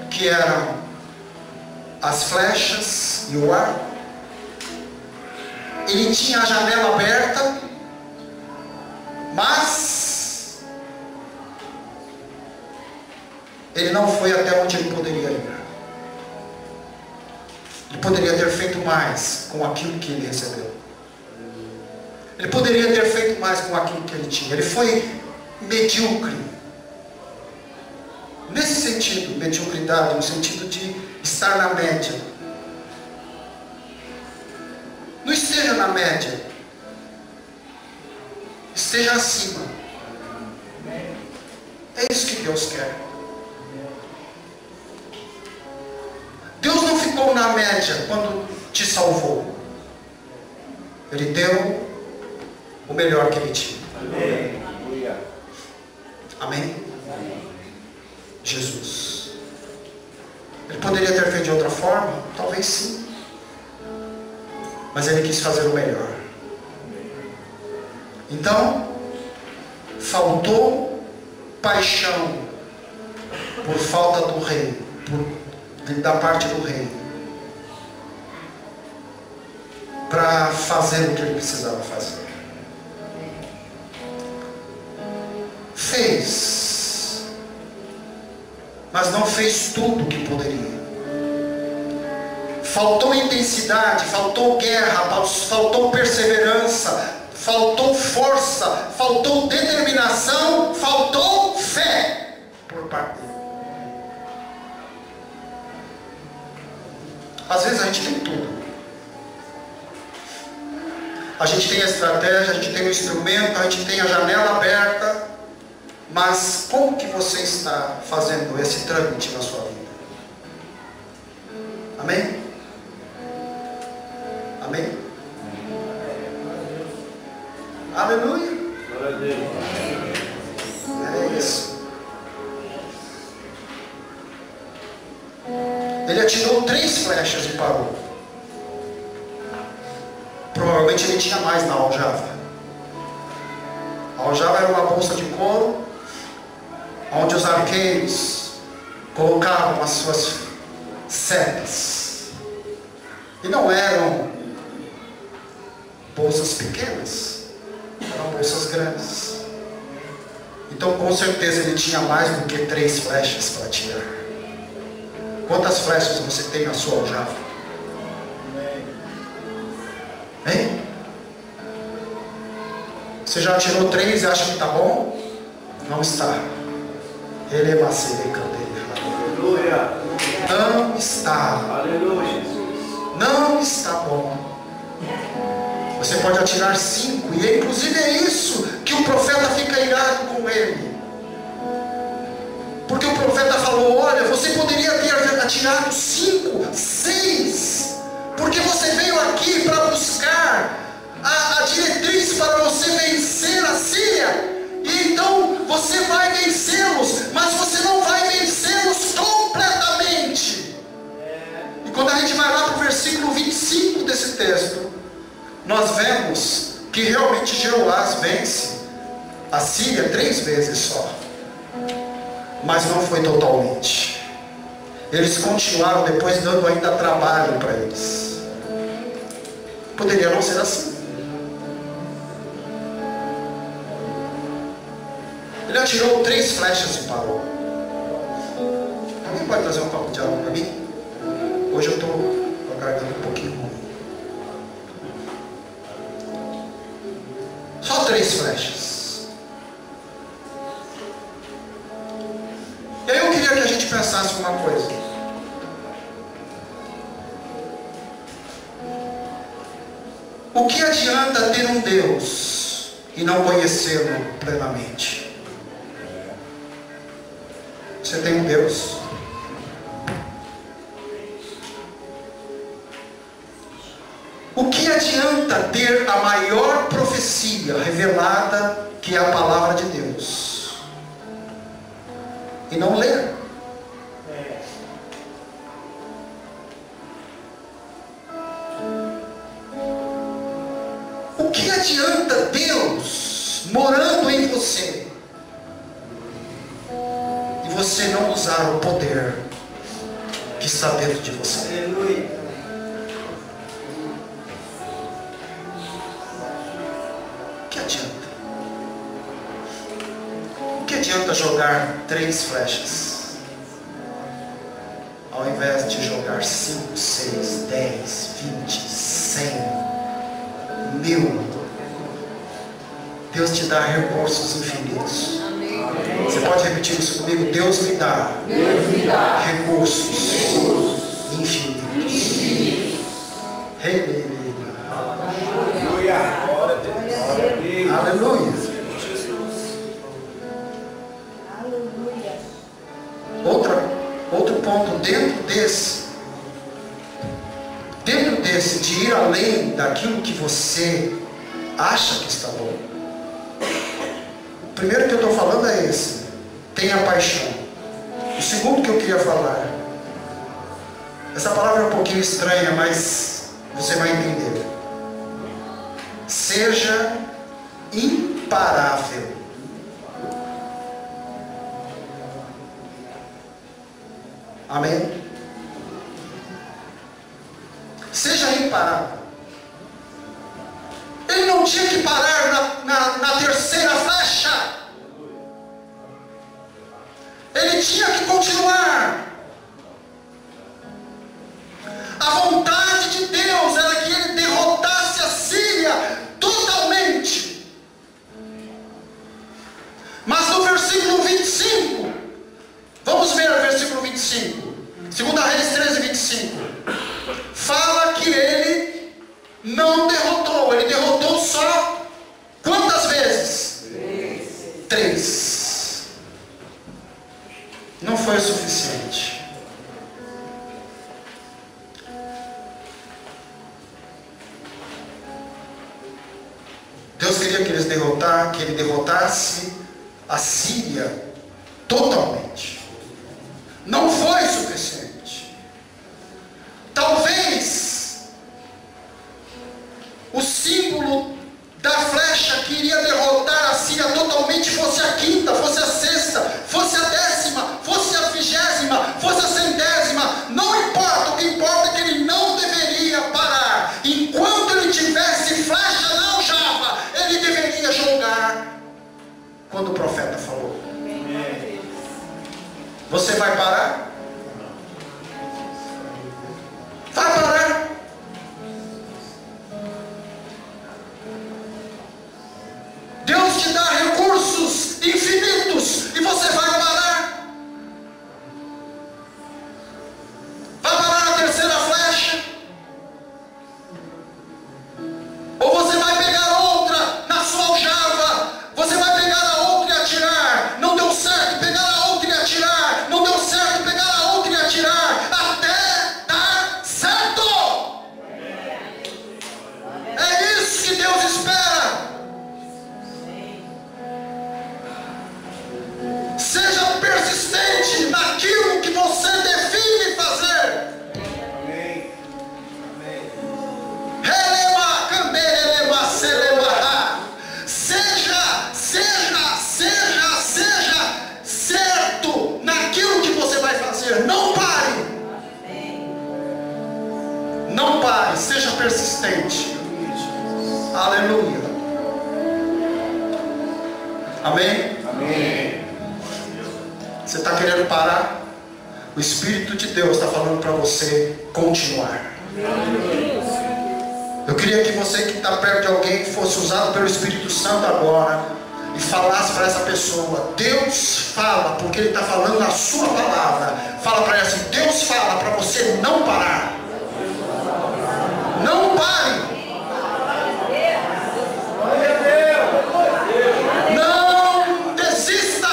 que eram as flechas e o arco. Ele tinha a janela aberta, mas ele não foi até onde ele poderia ir. Ele poderia ter feito mais com aquilo que ele recebeu. Ele poderia ter feito mais com aquilo que ele tinha. Ele foi medíocre. Nesse sentido, mediocridade, no sentido de estar na média. Não esteja na média. Esteja acima. É isso que Deus quer. Deus não ficou na média quando te salvou. Ele deu o melhor que ele tinha. Amém. Amém? Jesus. Ele poderia ter feito de outra forma? Talvez sim. Mas ele quis fazer o melhor. Então, faltou paixão por falta do rei, da parte do rei, para fazer o que ele precisava fazer. Fez, mas não fez tudo o que poderia. Faltou intensidade, faltou guerra, faltou perseverança, faltou força, faltou determinação, faltou fé por parte dele. Às vezes a gente tem tudo. A gente tem a estratégia, a gente tem o instrumento, a gente tem a janela aberta. Mas como que você está fazendo esse trâmite na sua vida? Amém? Amém? Aleluia! Glória a Deus. É isso. Ele atirou 3 flechas e parou. Provavelmente ele tinha mais na aljava. A aljava era uma bolsa de couro, onde os arqueiros colocavam as suas setas. E não eram bolsas pequenas, eram bolsas grandes. Então com certeza ele tinha mais do que 3 flechas para atirar. Quantas flechas você tem na sua aljava? Hein? Você já atirou 3 e acha que está bom? Não está. Ele é macereca dele. Aleluia. Não está. Aleluia, Jesus. Não está bom. Você pode atirar 5. E inclusive é isso que o profeta fica irado com ele. Porque o profeta falou: olha, você poderia ter atirado 5, 6. Porque você veio aqui para buscar a diretriz para você vencer a Síria. E então você vai vencê-los, mas você não vai vencê-los completamente. E quando a gente vai lá para o versículo 25 desse texto, nós vemos que realmente Jeoás vence a Síria 3 vezes só. Mas não foi totalmente. Eles continuaram depois dando ainda trabalho para eles. Poderia não ser assim. Ele atirou 3 flechas e parou. Alguém pode trazer um copo de água para mim? Hoje eu estou com a garganta um pouquinho ruim. Só 3 flechas. E aí eu queria que a gente pensasse uma coisa. O que adianta ter um Deus e não conhecê-lo plenamente? Você tem um Deus. O que adianta ter a maior profecia revelada, que é a palavra de Deus, e não ler? O que adianta Deus morando em você e você não usar o poder que está dentro de você? Aleluia. O que adianta jogar 3 flechas ao invés de jogar 5, 6, 10, 20, 100, 1000? Deus te dá recursos infinitos. Você pode repetir isso comigo? Deus me dá recursos infinitos. Aleluia. Outro ponto dentro desse de ir além daquilo que você acha que está bom. O primeiro que eu estou falando é esse: tenha paixão. O segundo que eu queria falar, essa palavra é um pouquinho estranha, mas você vai entender. Seja imparável. Amém? Seja imparável. Ele não tinha que parar na terceira flecha. Ele tinha que continuar. A vontade de Deus era que ele derrotasse a Síria totalmente. Mas no versículo 25, vamos ver o versículo 25, 2 Reis 13, 25, fala que ele não derrotou. Ele derrotou só quantas vezes? 3. Não foi o suficiente. Deus queria que ele derrotasse a Síria totalmente. Não foi suficiente. Talvez o símbolo da flecha que iria derrotar a Síria totalmente fosse a 5ª, fosse a 6ª, fosse a 10ª, fosse a 20ª, fosse a 100ª. Não importa, o que importa é que ele não deveria parar. Enquanto ele tivesse flecha na aljava, ele deveria jogar. Quando o profeta falou: você vai parar? Vai parar? Deus te dá recursos infinitos e você vai parar? Vai parar na terceira flecha? Ou você vai pegar outra na sua aljava? Você vai pegar a outra e atirar? Não deu certo, pegar a outra e atirar? Não deu certo, pegar a outra e atirar? Até dar certo! É isso que Deus espera. Seja persistente naquilo que você define fazer. Relema, candelema, celema. Seja certo naquilo que você vai fazer. Não pare. Não pare, seja persistente. Aleluia. Amém? Amém. Você está querendo parar? O Espírito de Deus está falando para você continuar. Eu queria que você que está perto de alguém fosse usado pelo Espírito Santo agora e falasse para essa pessoa: Deus fala, porque Ele está falando na sua palavra. Fala para ela assim: Deus fala para você não parar. Não pare. Não desista.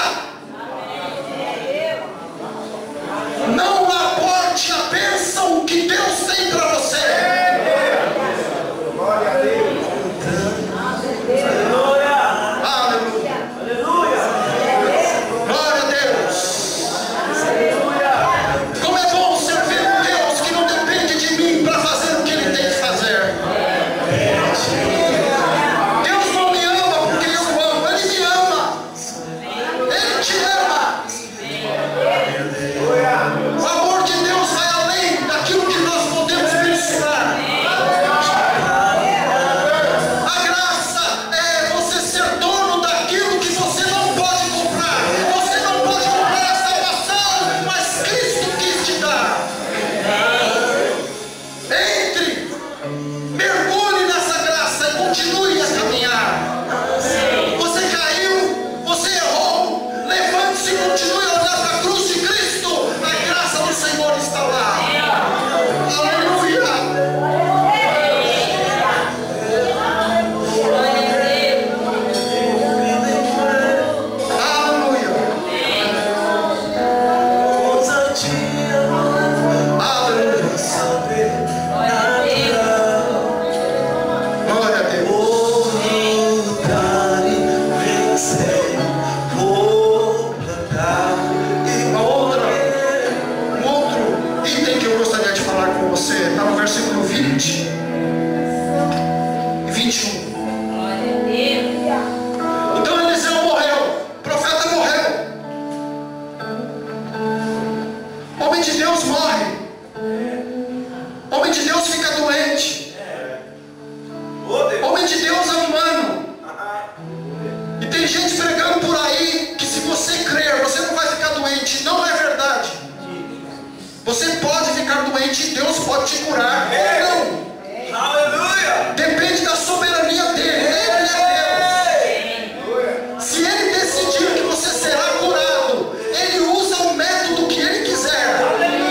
Tem gente pregando por aí que se você crer, você não vai ficar doente. Não é verdade. Você pode ficar doente e Deus pode te curar. Ou não. Aleluia! Depende da soberania dele. Ele é Deus. Se ele decidir que você será curado, ele usa o método que ele quiser.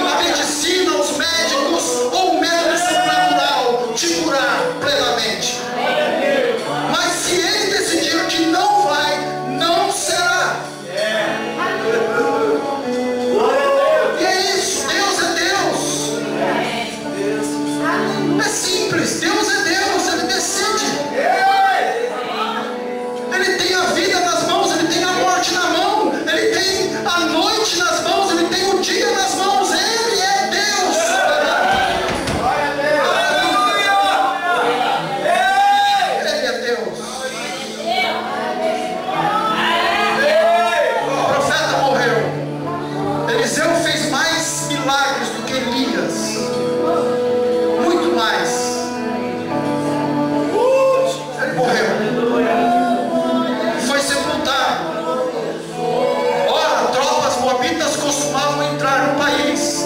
A medicina, os médicos ou o método sobrenatural te curar plenamente. Mas se ele decidir que não vai, não será. E é isso, Deus é Deus. É simples, Deus é Deus, ele decide. Ele tem a vida nas mãos, ele tem a morte na mão, ele tem a noite nas mãos, ele tem o dia nas mãos, ele é Deus. Ele é Deus. O profeta morreu. Eliseu fez mais milagres do que Elias. Muito mais. Ele morreu. Foi sepultado. Ora, tropas moabitas costumavam entrar no país.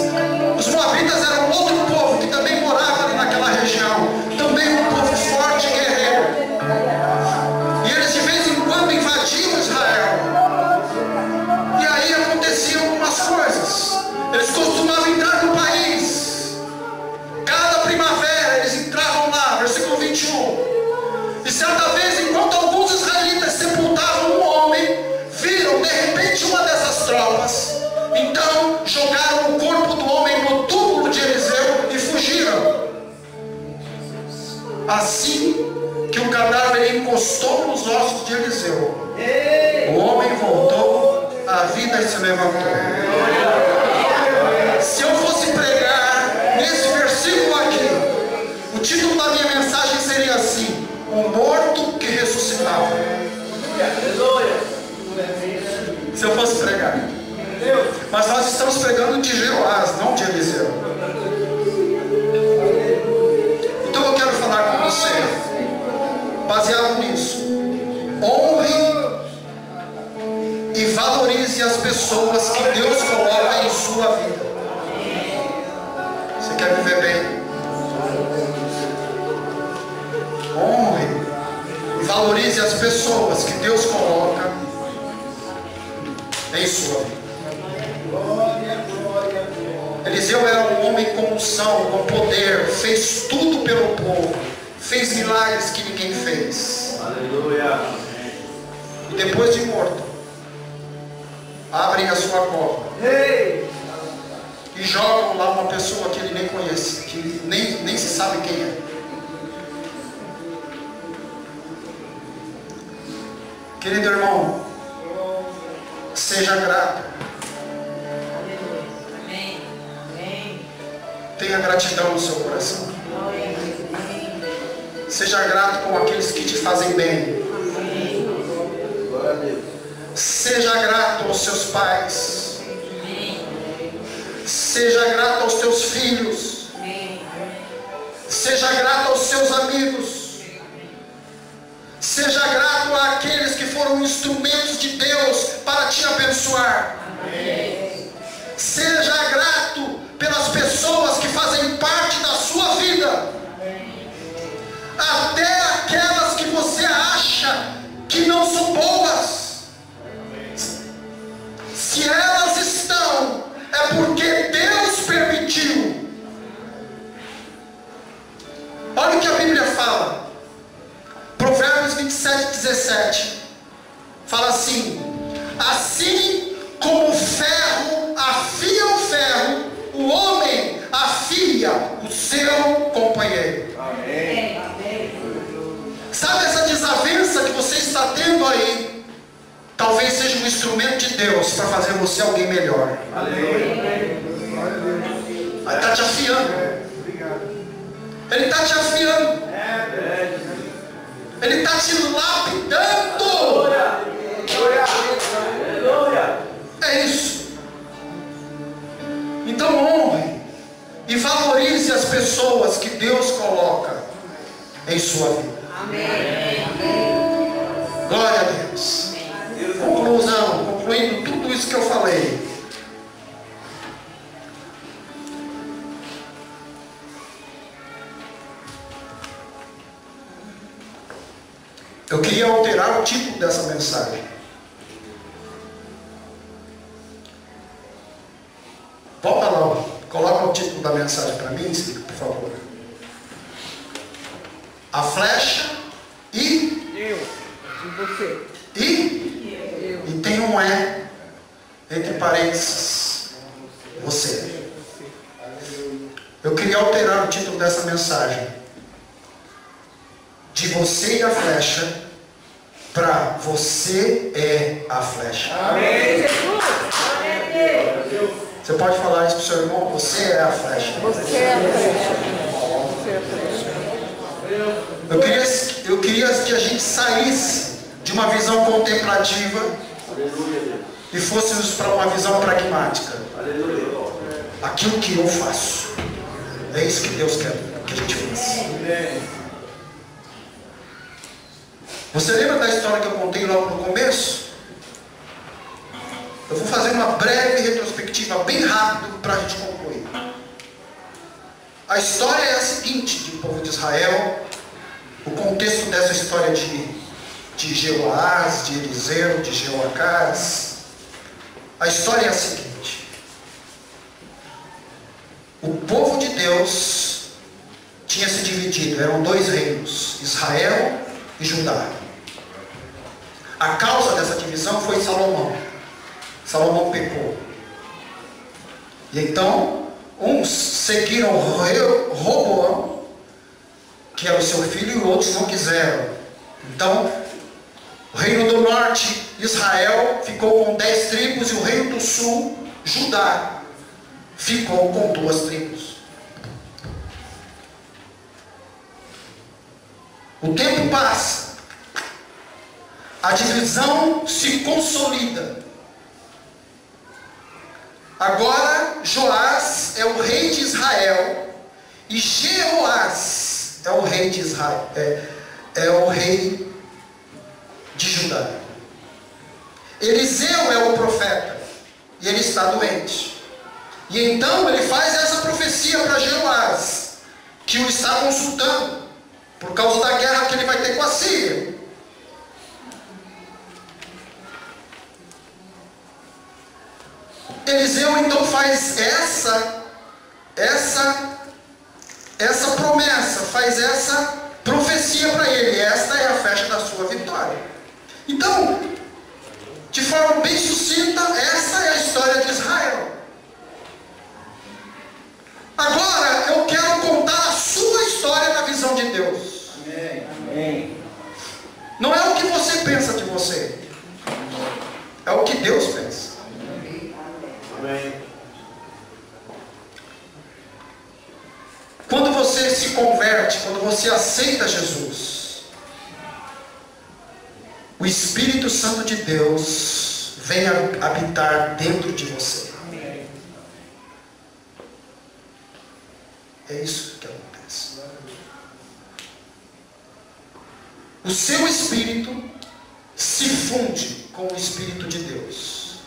Os moabitas eram outro povo que também morava ali naquela região. Também um povo forte e guerreiro. E eles de vez em quando invadiam Israel. E aí aconteciam algumas coisas. Eles costumavam entrar no país. Cada primavera eles entravam lá, versículo 21. E certa vez, enquanto alguns israelitas sepultavam um homem, viram de repente uma dessas tropas. Então jogaram o corpo do homem no túmulo de Eliseu e fugiram. Assim que o cadáver encostou nos ossos de Eliseu, o homem voltou à vida e se levantou. Se eu fosse pregar nesse versículo aqui, o título da minha mensagem seria assim: o morto que ressuscitava. Se eu fosse pregar. Mas nós estamos pregando de Jeoás, não de Eliseu. Então eu quero falar com você, baseado nisso. Honre e valorize as pessoas que Deus coloca em sua vida. Você quer viver bem? Honre e valorize as pessoas que Deus coloca em sua vida. Eliseu era um homem com unção, com poder, fez tudo pelo povo, fez milagres que ninguém fez. Aleluia! E depois de morto, abrem a sua cova e jogam lá uma pessoa que ele nem conhece, que nem se sabe quem é. Querido irmão, seja grato. Tenha gratidão no seu coração. Seja grato com aqueles que te fazem bem. Seja grato aos seus pais. Seja grato aos teus filhos. Seja grato aos seus amigos. Seja grato àqueles que foram instrumentos de Deus para te abençoar. Seja grato pelas pessoas que fazem parte da sua vida. Até aquelas que você acha que não são boas. Se elas estão, é porque Deus permitiu. Olha o que a Bíblia fala. Provérbios 27:17 fala assim: assim como o ferro afia o ferro, o homem afia o seu companheiro. Amém. Sabe essa desavença que você está tendo aí? Talvez seja um instrumento de Deus para fazer você alguém melhor. Aleluia. Ele está te afiando. Ele está te afiando. Ele está te lapidando. É isso. Então honre e valorize as pessoas que Deus coloca em sua vida. Amém. Glória a Deus. Concluindo tudo isso que eu falei. Eu queria alterar o título dessa mensagem. Volta lá, coloca o título da mensagem para mim, por favor. A flecha e... Eu. E você. E tem um entre parênteses. Você. Eu queria alterar o título dessa mensagem. De você e a flecha, para você é a flecha. Amém, Jesus. Amém. Você pode falar isso para o seu irmão? Você é a flecha. Você é a flecha. Você é a flecha. Eu queria que a gente saísse de uma visão contemplativa e fôssemos para uma visão pragmática. Aquilo que eu faço. É isso que Deus quer que a gente faça. Você lembra da história que eu contei logo no começo? Eu vou fazer uma breve retrospectiva, bem rápido, para a gente concluir. A história é a seguinte, do povo de Israel. O contexto dessa história de Jeoás, de Eliseu, de Jeoacás. A história é a seguinte. O povo de Deus tinha se dividido, eram dois reinos, Israel e Judá. A causa dessa divisão foi Salomão. Salomão pecou. E então, uns seguiram Roboão, que era o seu filho, e outros não quiseram. Então, o reino do norte, Israel, ficou com 10 tribos, e o reino do sul, Judá, ficou com 2 tribos. O tempo passa. A divisão se consolida. Agora Joás é o rei de Israel e Jeoás é o rei de Israel, é o rei de Judá. Eliseu é o profeta e ele está doente. E então ele faz essa profecia para Jeoás, que o está consultando por causa da guerra que ele vai ter com a Síria. Eliseu então faz essa promessa, faz essa profecia para ele. Esta é a festa da sua vitória. Então, de forma bem sucinta, essa é a história de Israel. Agora eu quero contar a sua história na visão de Deus. Amém. Não é o que você pensa de você, é o que Deus pensa. Amém. Quando você se converte, quando você aceita Jesus, o Espírito Santo de Deus vem habitar dentro de você. É isso que acontece. O seu espírito se funde com o Espírito de Deus.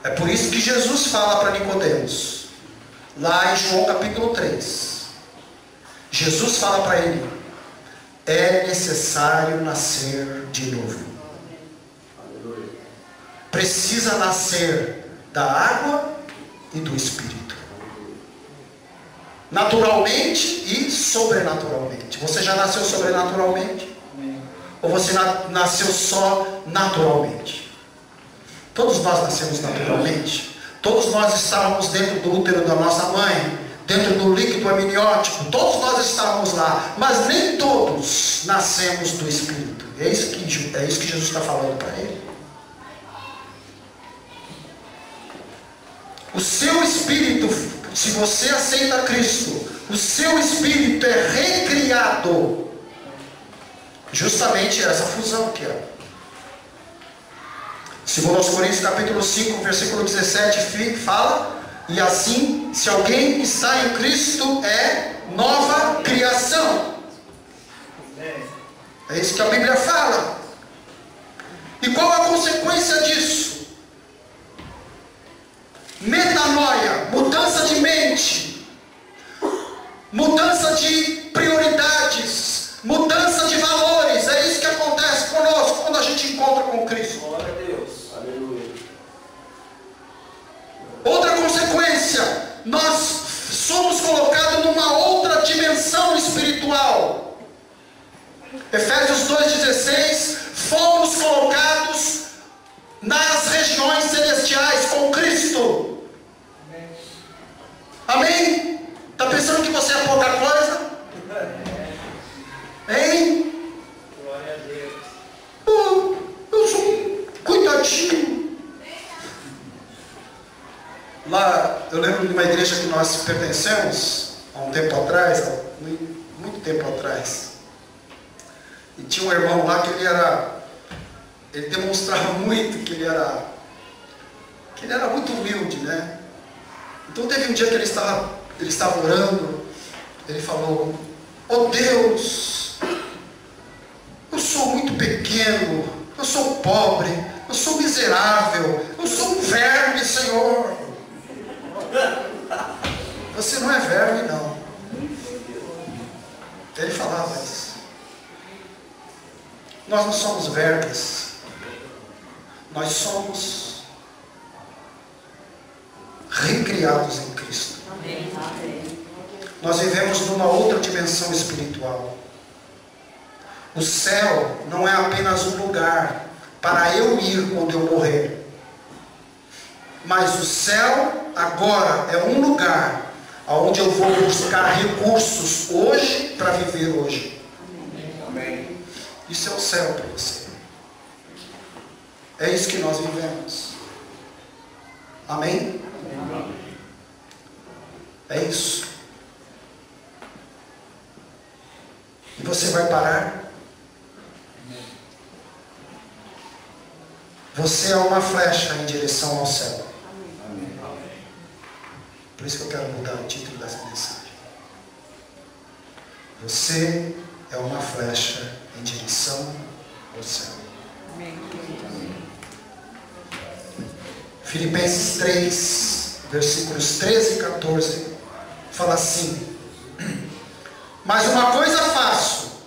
É por isso que Jesus fala para Nicodemos, lá em João capítulo 3. Jesus fala para ele: é necessário nascer de novo. Precisa nascer da água e do Espírito. Naturalmente e sobrenaturalmente. Você já nasceu sobrenaturalmente? Ou você nasceu só naturalmente? Todos nós nascemos naturalmente. Todos nós estávamos dentro do útero da nossa mãe, dentro do líquido amniótico. Todos nós estávamos lá. Mas nem todos nascemos do Espírito. É isso que Jesus está falando para ele. O seu espírito, se você aceita Cristo, o seu espírito é recriado. Justamente essa fusão que é. 2 Coríntios capítulo 5, versículo 17 fala: e assim, se alguém está em Cristo, é nova criação. É isso que a Bíblia fala. E qual a consequência disso? Metanoia, mudança de mente, mudança de prioridades, mudança de valores. É isso que acontece conosco quando a gente encontra com Cristo. Glória a Deus. Aleluia. Outra consequência, nós somos colocados numa outra dimensão espiritual. Efésios 2,16, fomos colocados nas regiões celestiais com Cristo. Amém? Está pensando que você é pouca coisa? Hein? Glória a Deus. Eu sou um coitadinho. Lá, eu lembro de uma igreja que nós pertencemos, há um tempo atrás, muito tempo atrás. E tinha um irmão lá que ele demonstrava muito que ele era muito humilde, né? Então teve um dia que ele estava orando, ele falou: "Oh Deus, eu sou muito pequeno, eu sou pobre, eu sou miserável, eu sou um verme, Senhor." Você não é verme, não. Ele falava isso. Nós não somos vermes. Nós somos recriados em Cristo. Nós vivemos numa outra dimensão espiritual. O céu não é apenas um lugar para eu ir quando eu morrer. Mas o céu agora é um lugar onde eu vou buscar recursos hoje para viver hoje. Amém. Isso é o céu para você. É isso que nós vivemos. Amém? É isso. E você vai parar? Você é uma flecha em direção ao céu. Por isso que eu quero mudar o título dessa mensagem. Você é uma flecha em direção ao céu. Filipenses 3, versículos 13 e 14, fala assim: "Mas uma coisa faço,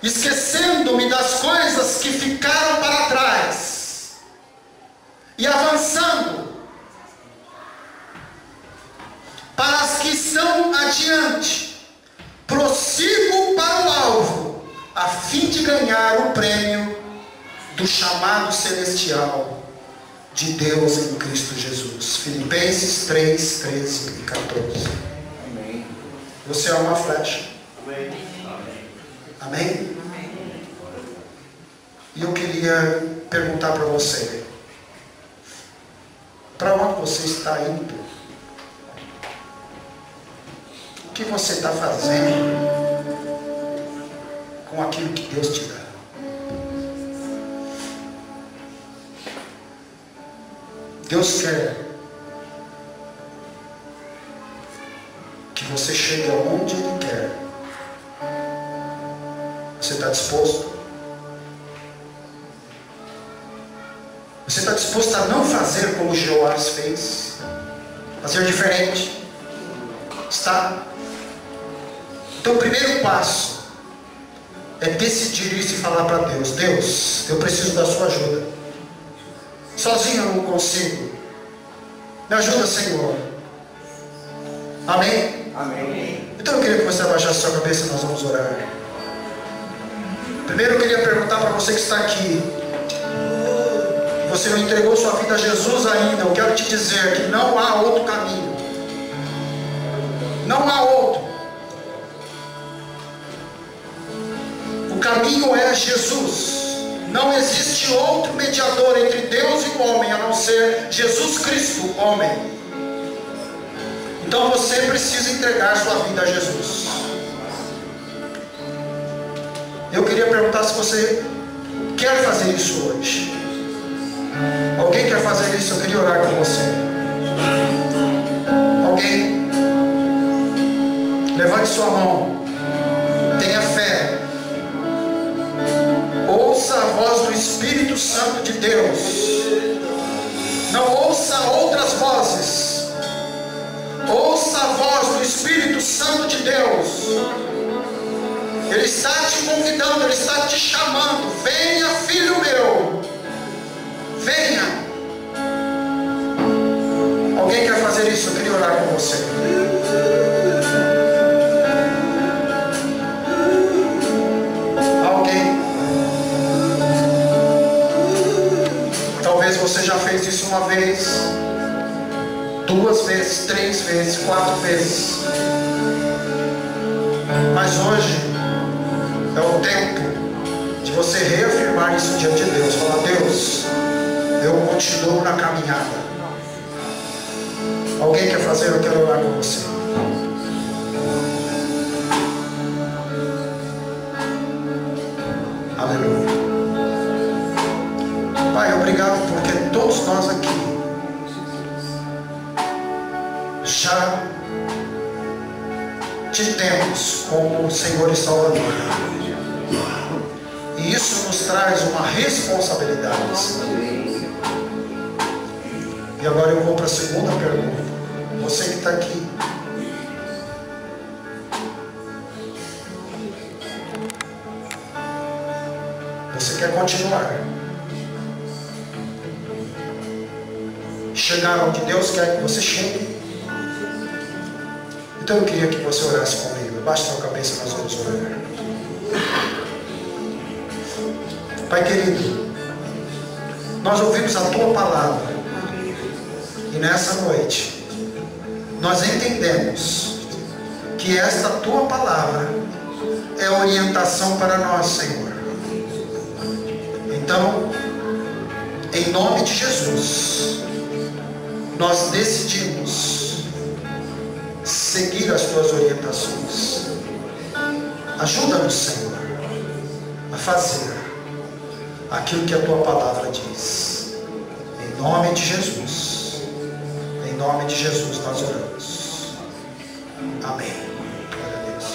esquecendo-me das coisas que ficaram para trás, e avançando para as que estão adiante, prossigo para o alvo, a fim de ganhar o prêmio do chamado celestial de Deus em Cristo Jesus." Filipenses 3, 13 e 14. Amém. Você é uma flecha. Amém. Amém? E eu queria perguntar para você: para onde você está indo? O que você está fazendo com aquilo que Deus te dá? Deus quer que você chegue aonde Ele quer. Você está disposto? Você está disposto a não fazer como Joás fez? Fazer diferente? Está? Então o primeiro passo é decidir isso e falar para Deus: Deus, eu preciso da sua ajuda. Sozinho eu não consigo. Me ajuda, Senhor. Amém? Amém. Então eu queria que você abaixasse sua cabeça e nós vamos orar. Primeiro eu queria perguntar para você que está aqui: você não entregou sua vida a Jesus ainda? Eu quero te dizer que não há outro caminho. Não há outro. O caminho é Jesus. Não existe outro mediador entre Deus e o homem a não ser Jesus Cristo, homem. Então você precisa entregar sua vida a Jesus. Eu queria perguntar se você quer fazer isso hoje. Alguém quer fazer isso? Eu queria orar com você. Alguém? Levante sua mão. Tenha fé. Ouça a voz do Espírito Santo de Deus. Não ouça outras vozes. Ouça a voz do Espírito Santo de Deus. Ele está te convidando, Ele está te chamando. Venha, filho meu. Venha. Alguém quer fazer isso? Eu queria orar com você. Alguém? Talvez você já fez isso uma vez, 2 vezes, 3 vezes, 4 vezes. Mas hoje é o tempo de você reafirmar isso diante de Deus. Falar: Deus, eu continuo na caminhada. Alguém quer fazer? Eu quero orar com você. Aleluia. Pai, obrigado porque todos nós aqui já te temos como Senhor e Salvador. E isso nos traz uma responsabilidade. E agora eu vou para a segunda pergunta. Você que está aqui, você quer continuar? Chegar onde Deus quer que você chegue? Então eu queria que você orasse comigo. Baixe sua cabeça, nós vamos orar. Pai querido, nós ouvimos a Tua palavra. E nessa noite nós entendemos que esta Tua palavra é orientação para nós, Senhor. Então, em nome de Jesus, nós decidimos seguir as Tuas orientações. Ajuda-nos, Senhor, a fazer aquilo que a Tua palavra diz. Em nome de Jesus. Em nome de Jesus nós oramos. Amém. Glória a Deus.